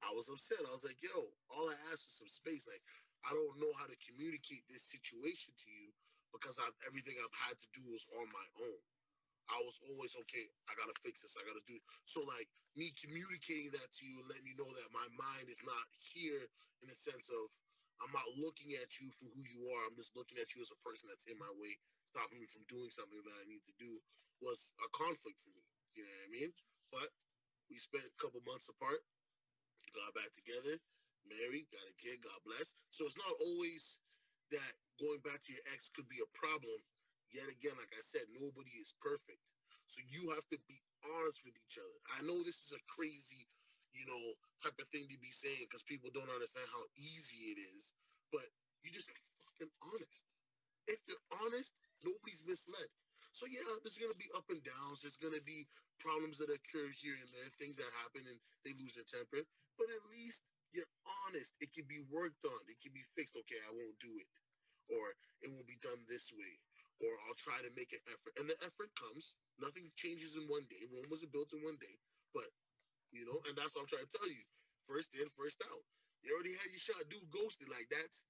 I was upset. I was like, yo, all I asked was some space. Like, I don't know how to communicate this situation to you because everything I've had to do was on my own. I was always okay. I gotta fix this. I gotta do so. Like me communicating that to you and letting you know that my mind is not here in the sense of I'm not looking at you for who you are. I'm just looking at you as a person that's in my way, stopping me from doing something that I need to do. Was a conflict for me. You know what I mean? But we spent a couple months apart, got back together, married, got a kid. God bless. So it's not always that going back to your ex could be a problem. Yet again, like I said, nobody is perfect. So you have to be honest with each other. I know this is a crazy, type of thing to be saying because people don't understand how easy it is. But you just be fucking honest. If you're honest, nobody's misled. So yeah, there's gonna be up and downs. There's gonna be problems that occur here and there, things that happen and they lose their temper. But at least you're honest. It can be worked on. It can be fixed. Okay, I won't do it, or it will be done this way, or I'll try to make an effort. And the effort comes. Nothing changes in one day. Rome wasn't built in one day. But and that's what I'm trying to tell you. First in, first out. You already had your shot. Dude ghosted. Like that's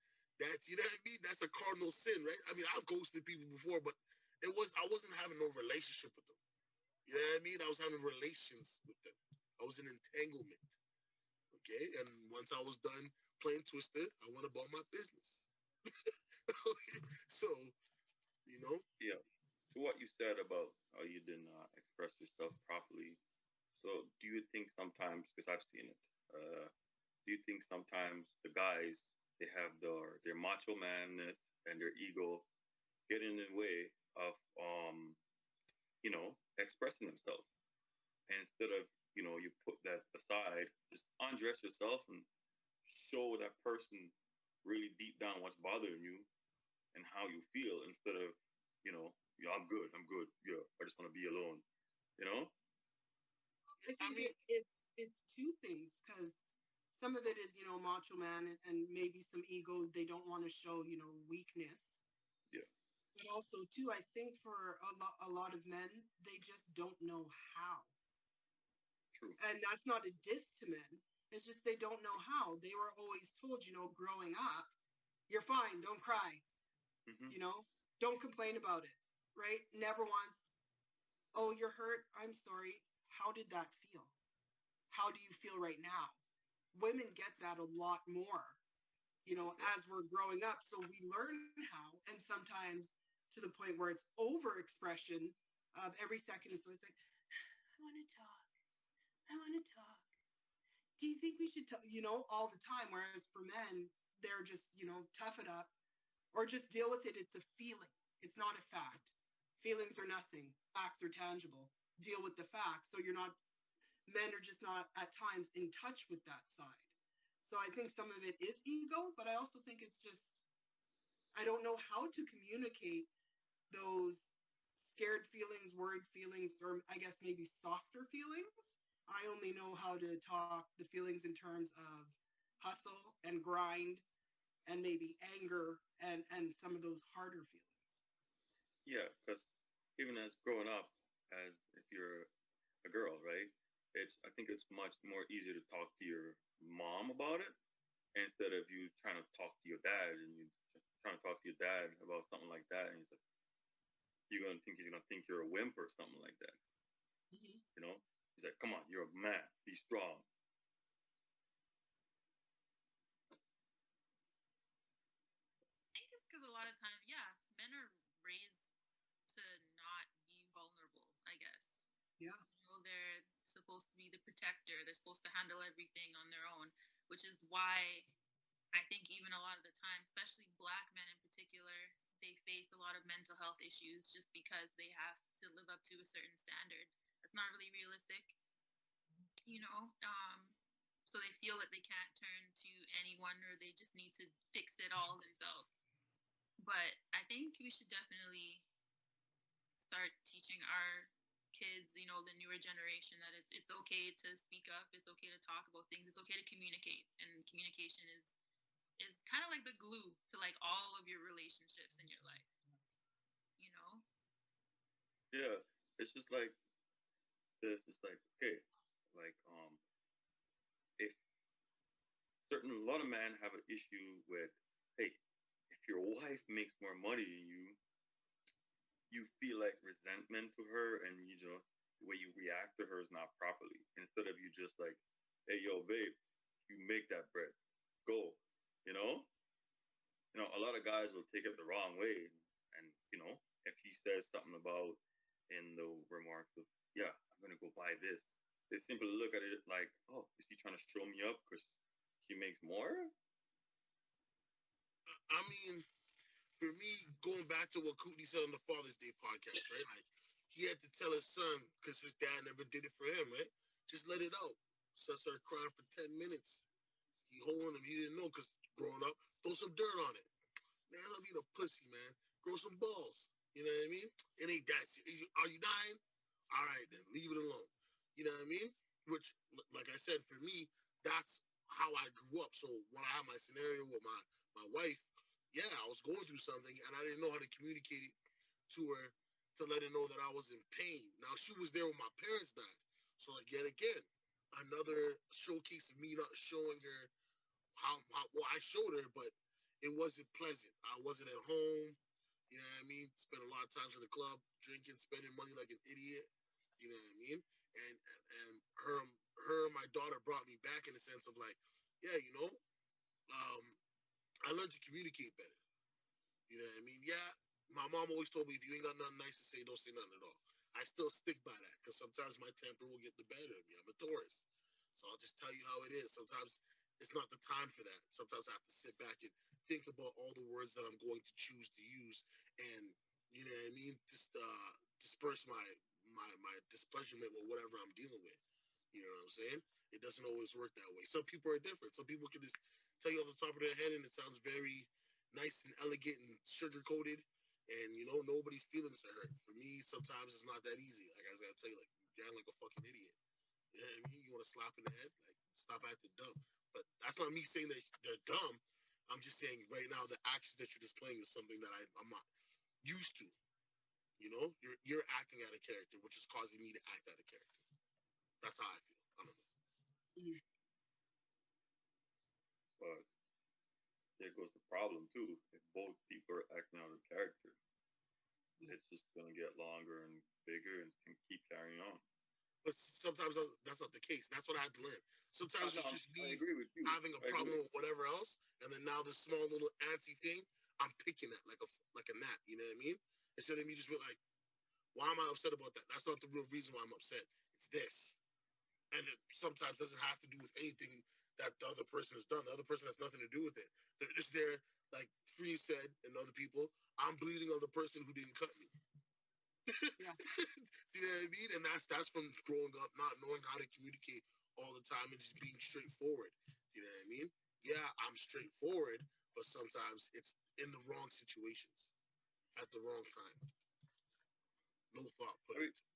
you know what I mean? That's a cardinal sin, right? I mean, I've ghosted people before, but I wasn't having no relationship with them. You know what I mean? I was having relations with them. I was in entanglement. Okay. And once I was done playing Twister, I went about my business. Okay. So, you know, Yeah. To what you said about how you didn't express yourself properly. So, do you think sometimes, because I've seen it, do you think sometimes the guys they have their macho manness and their ego getting in the way of expressing themselves? And instead of you put that aside, just undress yourself and show that person really deep down what's bothering you and how you feel instead of yeah, I'm good, yeah, I just want to be alone, you know. I I think mean, it's two things because some of it is macho man and maybe some ego. They don't want to show weakness. Yeah, But also too, I think for a lot of men, they just don't know how. true. And that's not a diss to men. It's just they don't know how. They were always told, growing up, you're fine, don't cry, Hmm. you know, don't complain about it, right? Never once, oh, you're hurt, I'm sorry. How did that feel? How do you feel right now? Women get that a lot more, Yeah, as we're growing up. So we learn how, and sometimes to the point where it's over expression of every second. It's always like, I want to talk. I want to talk. Do you think we should talk? All the time. Whereas for men, they're just, tough it up or just deal with it. It's a feeling. It's not a fact. Feelings are nothing. Facts are tangible. Deal with the facts. So you're not, men are just not at times in touch with that side. So I think some of it is ego, but I also think it's just, I don't know how to communicate those scared feelings, worried feelings, or I guess maybe softer feelings. I only know how to talk the feelings in terms of hustle and grind and maybe anger and some of those harder feelings. yeah, because even as growing up, as if you're a girl, right? I think it's much more easier to talk to your mom about it instead of you trying to talk to your dad and you trying to talk to your dad about something like that, and he's gonna think you're a wimp or something like that. Mm-hmm. You know, he's like, come on, you're a man, be strong. I think it's because a lot of times, yeah, men are raised to not be vulnerable, I guess. Yeah. They're supposed to be the protector. They're supposed to handle everything on their own, which is why I think even a lot of the time, especially black men in particular, they face a lot of mental health issues just because they have to live up to a certain standard. That's not really realistic, you know. So they feel that they can't turn to anyone or they just need to fix it all themselves. But I think we should definitely start teaching our kids, the newer generation that it's okay to speak up, it's okay to talk about things, it's okay to communicate, and communication is kind of like the glue to like all of your relationships in your life, you know? Yeah, it's just like this. It's like okay, like if certain a lot of men have an issue with, hey, if your wife makes more money than you feel like resentment to her, and the way you react to her is not properly. Instead of you just like, hey, yo, babe, you make that bread, go, you know. A lot of guys will take it the wrong way, and if he says something about in the remarks of, yeah, I'm gonna go buy this, they simply look at it like, oh, is he trying to show me up because she makes more? I mean, for me, going back to what Courtney said on the Father's Day podcast, right? Like, he had to tell his son because his dad never did it for him, right? Just let it out. Son started crying for 10 minutes. He holding him. He didn't know because growing up, throw some dirt on it. Man, I love you, a pussy, man. Grow some balls. You know what I mean? It ain't that serious. Are you dying? All right, then. Leave it alone. You know what I mean? Which, like I said, for me, that's how I grew up. So when I had my scenario with my wife, yeah, I was going through something and I didn't know how to communicate it to her to let her know that I was in pain. Now she was there when my parents died. So like yet again, another showcase of me not showing her how well I showed her, but it wasn't pleasant. I wasn't at home. You know what I mean? Spent a lot of times in the club, drinking, spending money like an idiot. You know what I mean? And her and my daughter brought me back in the sense of like, yeah, um, I learned to communicate better. You know what I mean? Yeah, my mom always told me if you ain't got nothing nice to say, don't say nothing at all. I still stick by that because sometimes my temper will get the better of me. I'm a Taurus. So I'll just tell you how it is. Sometimes it's not the time for that. Sometimes I have to sit back and think about all the words that I'm going to choose to use and, you know what I mean, just disperse my displeasurement with whatever I'm dealing with. You know what I'm saying? It doesn't always work that way. Some people are different. Some people can just tell you off the top of their head and it sounds very nice and elegant and sugar coated, and nobody's feelings are hurt. For me, sometimes it's not that easy. Like I was gonna tell you, like you're like a fucking idiot. You know what I mean? You want to slap in the head, like stop acting dumb. But that's not me saying that they're dumb. I'm just saying right now the actions that you're displaying is something that I'm not used to. You're acting out of character, which is causing me to act out of character. That's how I feel. I don't know. Mm. But there goes the problem too. If both people are acting out of character, it's just gonna get longer and bigger and keep carrying on. But sometimes that's not the case. That's what I had to learn. Sometimes it's just I me agree with you. having a problem with whatever else, and then now this small little antsy thing, I'm picking at like a gnat. You know what I mean? Instead of me just be like, why am I upset about that? That's not the real reason why I'm upset. It's this, and it sometimes doesn't have to do with anything that the other person has done. The other person has nothing to do with it. They're just there, like Free said, and other people. I'm bleeding on the person who didn't cut me. Yeah. You know what I mean? And that's from growing up, not knowing how to communicate all the time and just being straightforward. You know what I mean? Yeah, I'm straightforward, but sometimes it's in the wrong situations at the wrong time. No thought put I mean, into it.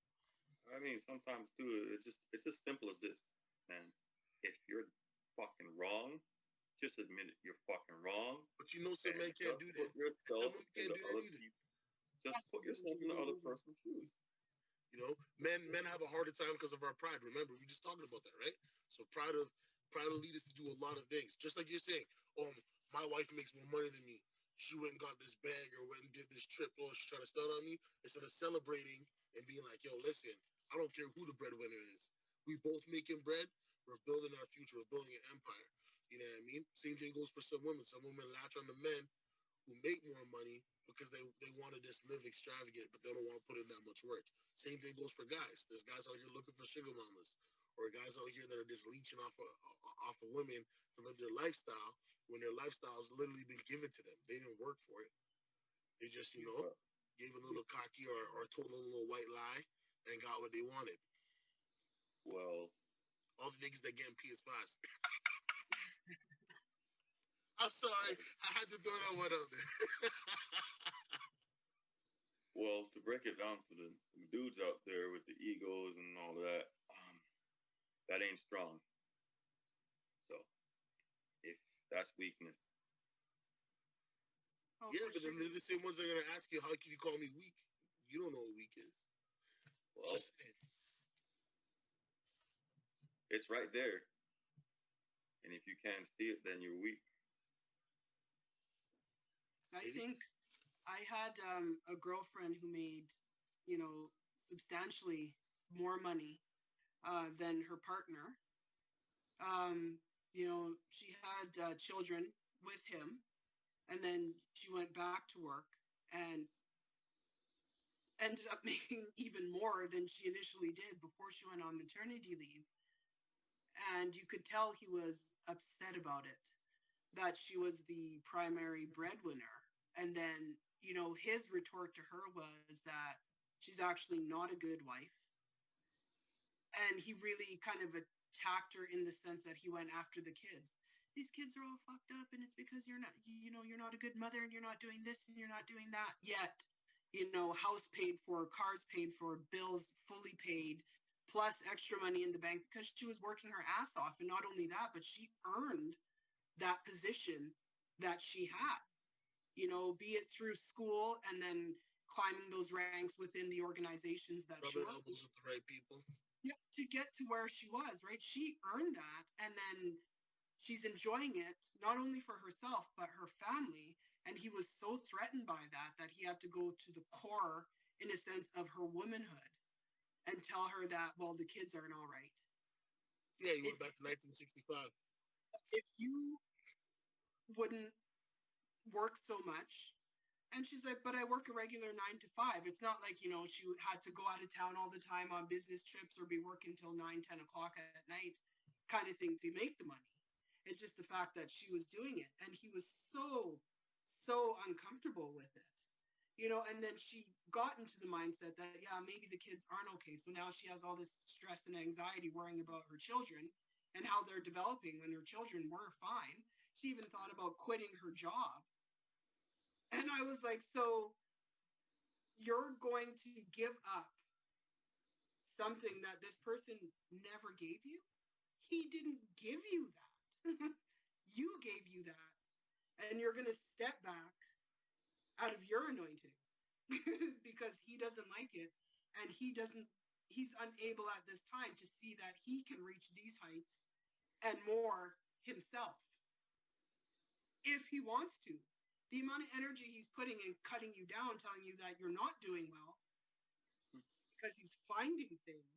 I mean, sometimes too, it's as simple as this, man. If you're fucking wrong, just admit it. You're fucking wrong, But some and men can't just do put that. And some yourself women in can't the do that other either. people. Just put yourself in the other person's shoes. Men have a harder time because of our pride. Remember, we just talking about that, right? So pride will lead us to do a lot of things. Just like you're saying, my wife makes more money than me. She went and got this bag or went and did this trip. Oh, she's trying to stunt on me. Instead of celebrating and being like, yo, listen, I don't care who the breadwinner is. We both making bread. We're building our future. We're building an empire. You know what I mean? Same thing goes for some women. Some women latch on to men who make more money because they want to just live extravagant, but they don't want to put in that much work. Same thing goes for guys. There's guys out here looking for sugar mamas, or guys out here that are just leeching off of women to live their lifestyle when their lifestyle has literally been given to them. They didn't work for it. They just gave a little cocky or told a little white lie and got what they wanted. Well, All the niggas that getting PS5s. I'm sorry, I had to throw that one out there. well, to break it down to the dudes out there with the egos and all that, that ain't strong. So if that's weakness, Oh, Yeah, for but then sure. they're the same ones that are gonna ask you, how can you call me weak? You don't know what weak is. Well, Just saying. it's right there. And if you can't see it, then you're weak. I Maybe. think I had a girlfriend who made, you know, substantially more money than her partner. She had children with him, and then she went back to work and ended up making even more than she initially did before she went on maternity leave. And you could tell he was upset about it, that she was the primary breadwinner. And then, his retort to her was that she's actually not a good wife. And he really kind of attacked her in the sense that he went after the kids. These kids are all fucked up, and it's because you're not a good mother, and you're not doing this, and you're not doing that yet. House paid for, cars paid for, bills fully paid, plus extra money in the bank because she was working her ass off. And not only that, but she earned that position that she had, be it through school and then climbing those ranks within the organizations that she Rubbing worked with. elbows with the right people. Yeah, to get to where she was, right? She earned that. And then she's enjoying it, not only for herself, but her family. And he was so threatened by that he had to go to the core, in a sense, of her womanhood and tell her that, well, the kids aren't all right. Yeah, you If, went back to 1965. if you wouldn't work so much. And she's like, but I work a regular 9 to 5. It's not like, she had to go out of town all the time on business trips or be working till 9, 10 o'clock at night kind of thing to make the money. It's just the fact that she was doing it. And he was so, so uncomfortable with it. And then she got into the mindset that, yeah, maybe the kids aren't okay. So now she has all this stress and anxiety worrying about her children and how they're developing when her children were fine. She even thought about quitting her job. And I was like, so you're going to give up something that this person never gave you? He didn't give you that. You gave you that. And you're going to step back out of your anointing because he doesn't like it. And he's unable at this time to see that he can reach these heights and more himself if he wants to. The amount of energy he's putting in cutting you down, telling you that you're not doing well, because he's finding things.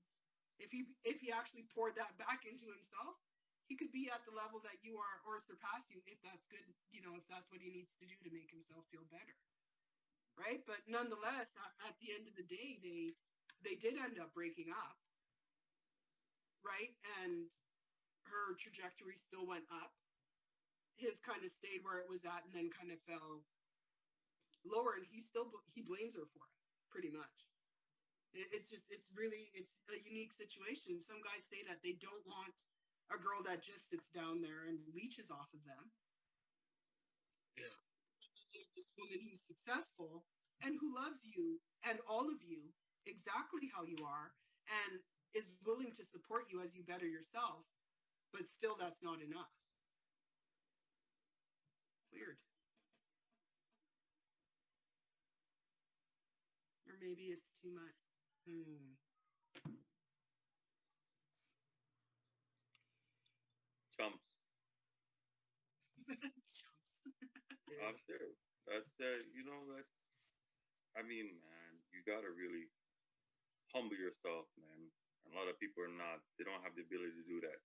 If he actually poured that back into himself, he could be at the level that you are or surpass you if that's good, if that's what he needs to do to make himself feel better. Right? But nonetheless, at the end of the day, they did end up breaking up, right? And her trajectory still went up. His kind of stayed where it was at and then kind of fell lower, and he blames her for it pretty much. It's a unique situation. Some guys say that they don't want a girl that just sits down there and leeches off of them. Yeah. This woman who's successful and who loves you and all of you exactly how you are and is willing to support you as you better yourself, but still that's not enough. Weird. Or maybe it's too much. Chumps. Yeah. I'm serious. That's, I mean, man, you gotta really humble yourself, man. And a lot of people they don't have the ability to do that.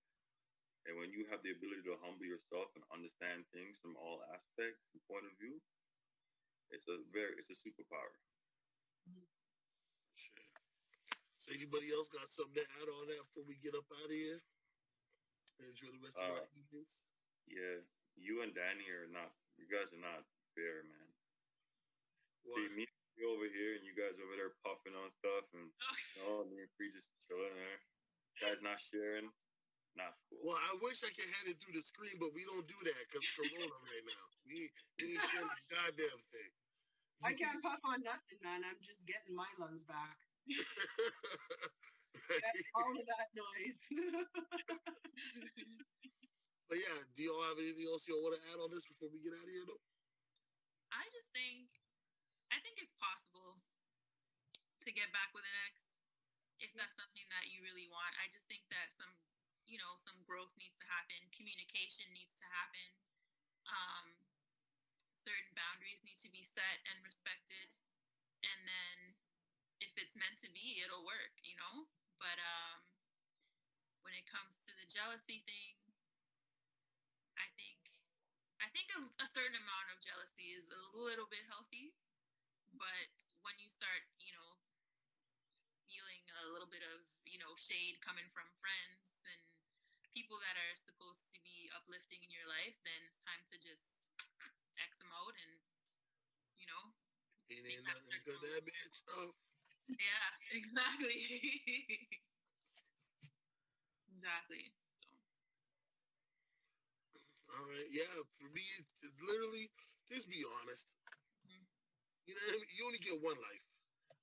And when you have the ability to humble yourself and understand things from all aspects and point of view, it's a superpower. Sure. So anybody else got something to add on that before we get up out of here? Enjoy the rest of our Uh, evenings. yeah, you and Danny you guys are not fair, man. Why? See, me over here and you guys over there puffing on stuff and me and Free just chilling there. You guys not sharing, not cool. Well, I wish I could hand it through the screen, but we don't do that because Corona right now. We ain't sharing the goddamn thing. I can't puff on nothing, man. I'm just getting my lungs back. All of that noise. But yeah, do y'all have anything else y'all want to add on this before we get out of here, though? I just thing, I think it's possible to get back with an ex if that's something that you really want. I just think that some growth needs to happen, communication needs to happen, um, certain boundaries need to be set and respected, and then if it's meant to be, it'll work. But when it comes to the jealousy thing, I think a certain amount of jealousy is a little bit healthy, but when you start, feeling a little bit of, shade coming from friends and people that are supposed to be uplifting in your life, then it's time to just X them out and, you know, It ain't nothing to cut that bitch off. Yeah, exactly. Exactly. So. All right, yeah. For me, it's literally just be honest. Mm-hmm. You know, you only get one life.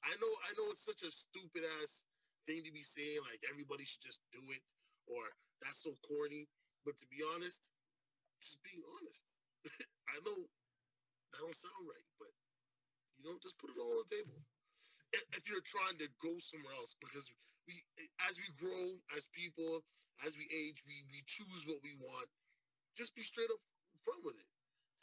I know, it's such a stupid ass thing to be saying. Like everybody should just do it, or that's so corny. But to be honest, just being honest. I know that don't sound right, but just put it all on the table. If you're trying to go somewhere else, because as we grow as people, as we age, we choose what we want. Just be straight up front with it.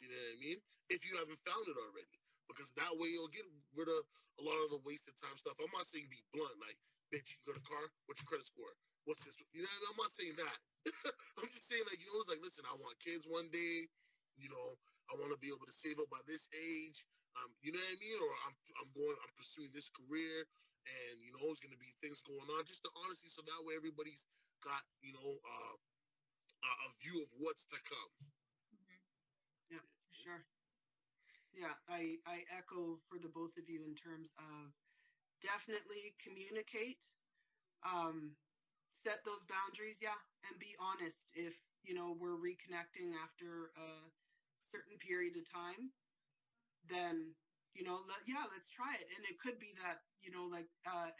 You know what I mean? If you haven't found it already, because that way you'll get rid of a lot of the wasted time stuff. I'm not saying be blunt, like, bitch, you got a car? What's your credit score? What's this? I'm not saying that. I'm just saying, like, it's like, listen, I want kids one day. I want to be able to save up by this age. You know what I mean? Or I'm pursuing this career, and there's going to be things going on. Just the honesty, so that way everybody's got a view of what's to come. Mm-hmm. Yeah, for sure. Yeah, I echo for the both of you in terms of definitely communicate, um, set those boundaries, yeah, and be honest. If we're reconnecting after a certain period of time, then let's try it. And it could be that like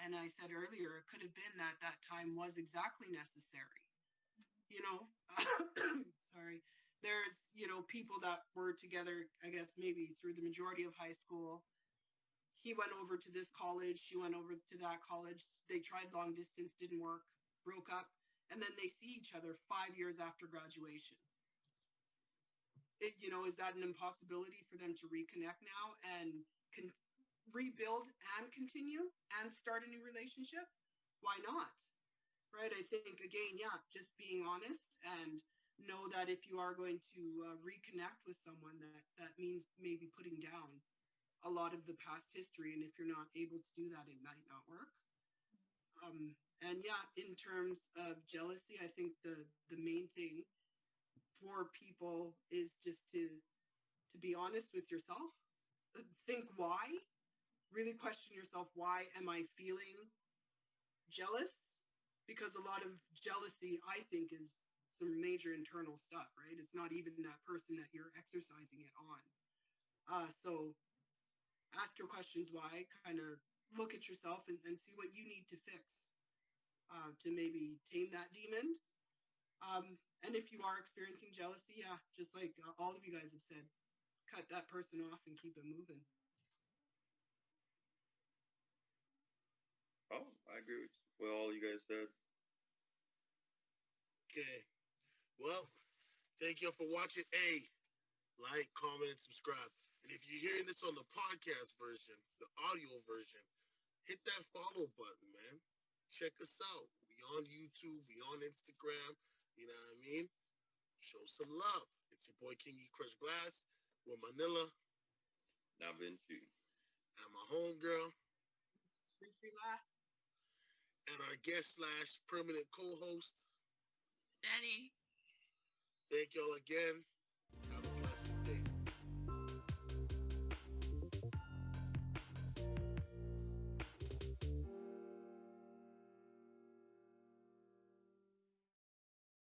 and I said earlier, it could have been that time was exactly necessary. you know Sorry. There's people that were together, I guess maybe through the majority of high school. He went over to this college, she went over to that college. They tried long distance, didn't work, broke up, and then they see each other 5 years after graduation. Is that an impossibility for them to reconnect now and rebuild and continue and start a new relationship? Why not? Right? I think, again, yeah, just being honest, and know that if you are going to reconnect with someone, that means maybe putting down a lot of the past history. And if you're not able to do that, it might not work. And yeah, in terms of jealousy, I think the main thing for people is just to be honest with yourself. Think why. Really question yourself. Why am I feeling jealous? Because a lot of jealousy, I think, is some major internal stuff, right? It's not even that person that you're exercising it on. So ask your questions why, kind of look at yourself and see what you need to fix to maybe tame that demon. And if you are experiencing jealousy, yeah, just like all of you guys have said, cut that person off and keep it moving. Oh, I agree with all you guys said. Okay. Well, thank you for watching. Hey, like, comment, and subscribe. And if you're hearing this on the podcast version, the audio version, hit that follow button, man. Check us out. We on YouTube, we on Instagram. You know what I mean? Show some love. It's your boy Kingy Crush Glass with Manila Da Vinci. and my homegirl Free, free laugh. and our guest slash permanent co-host. Daddy. Thank y'all again. Have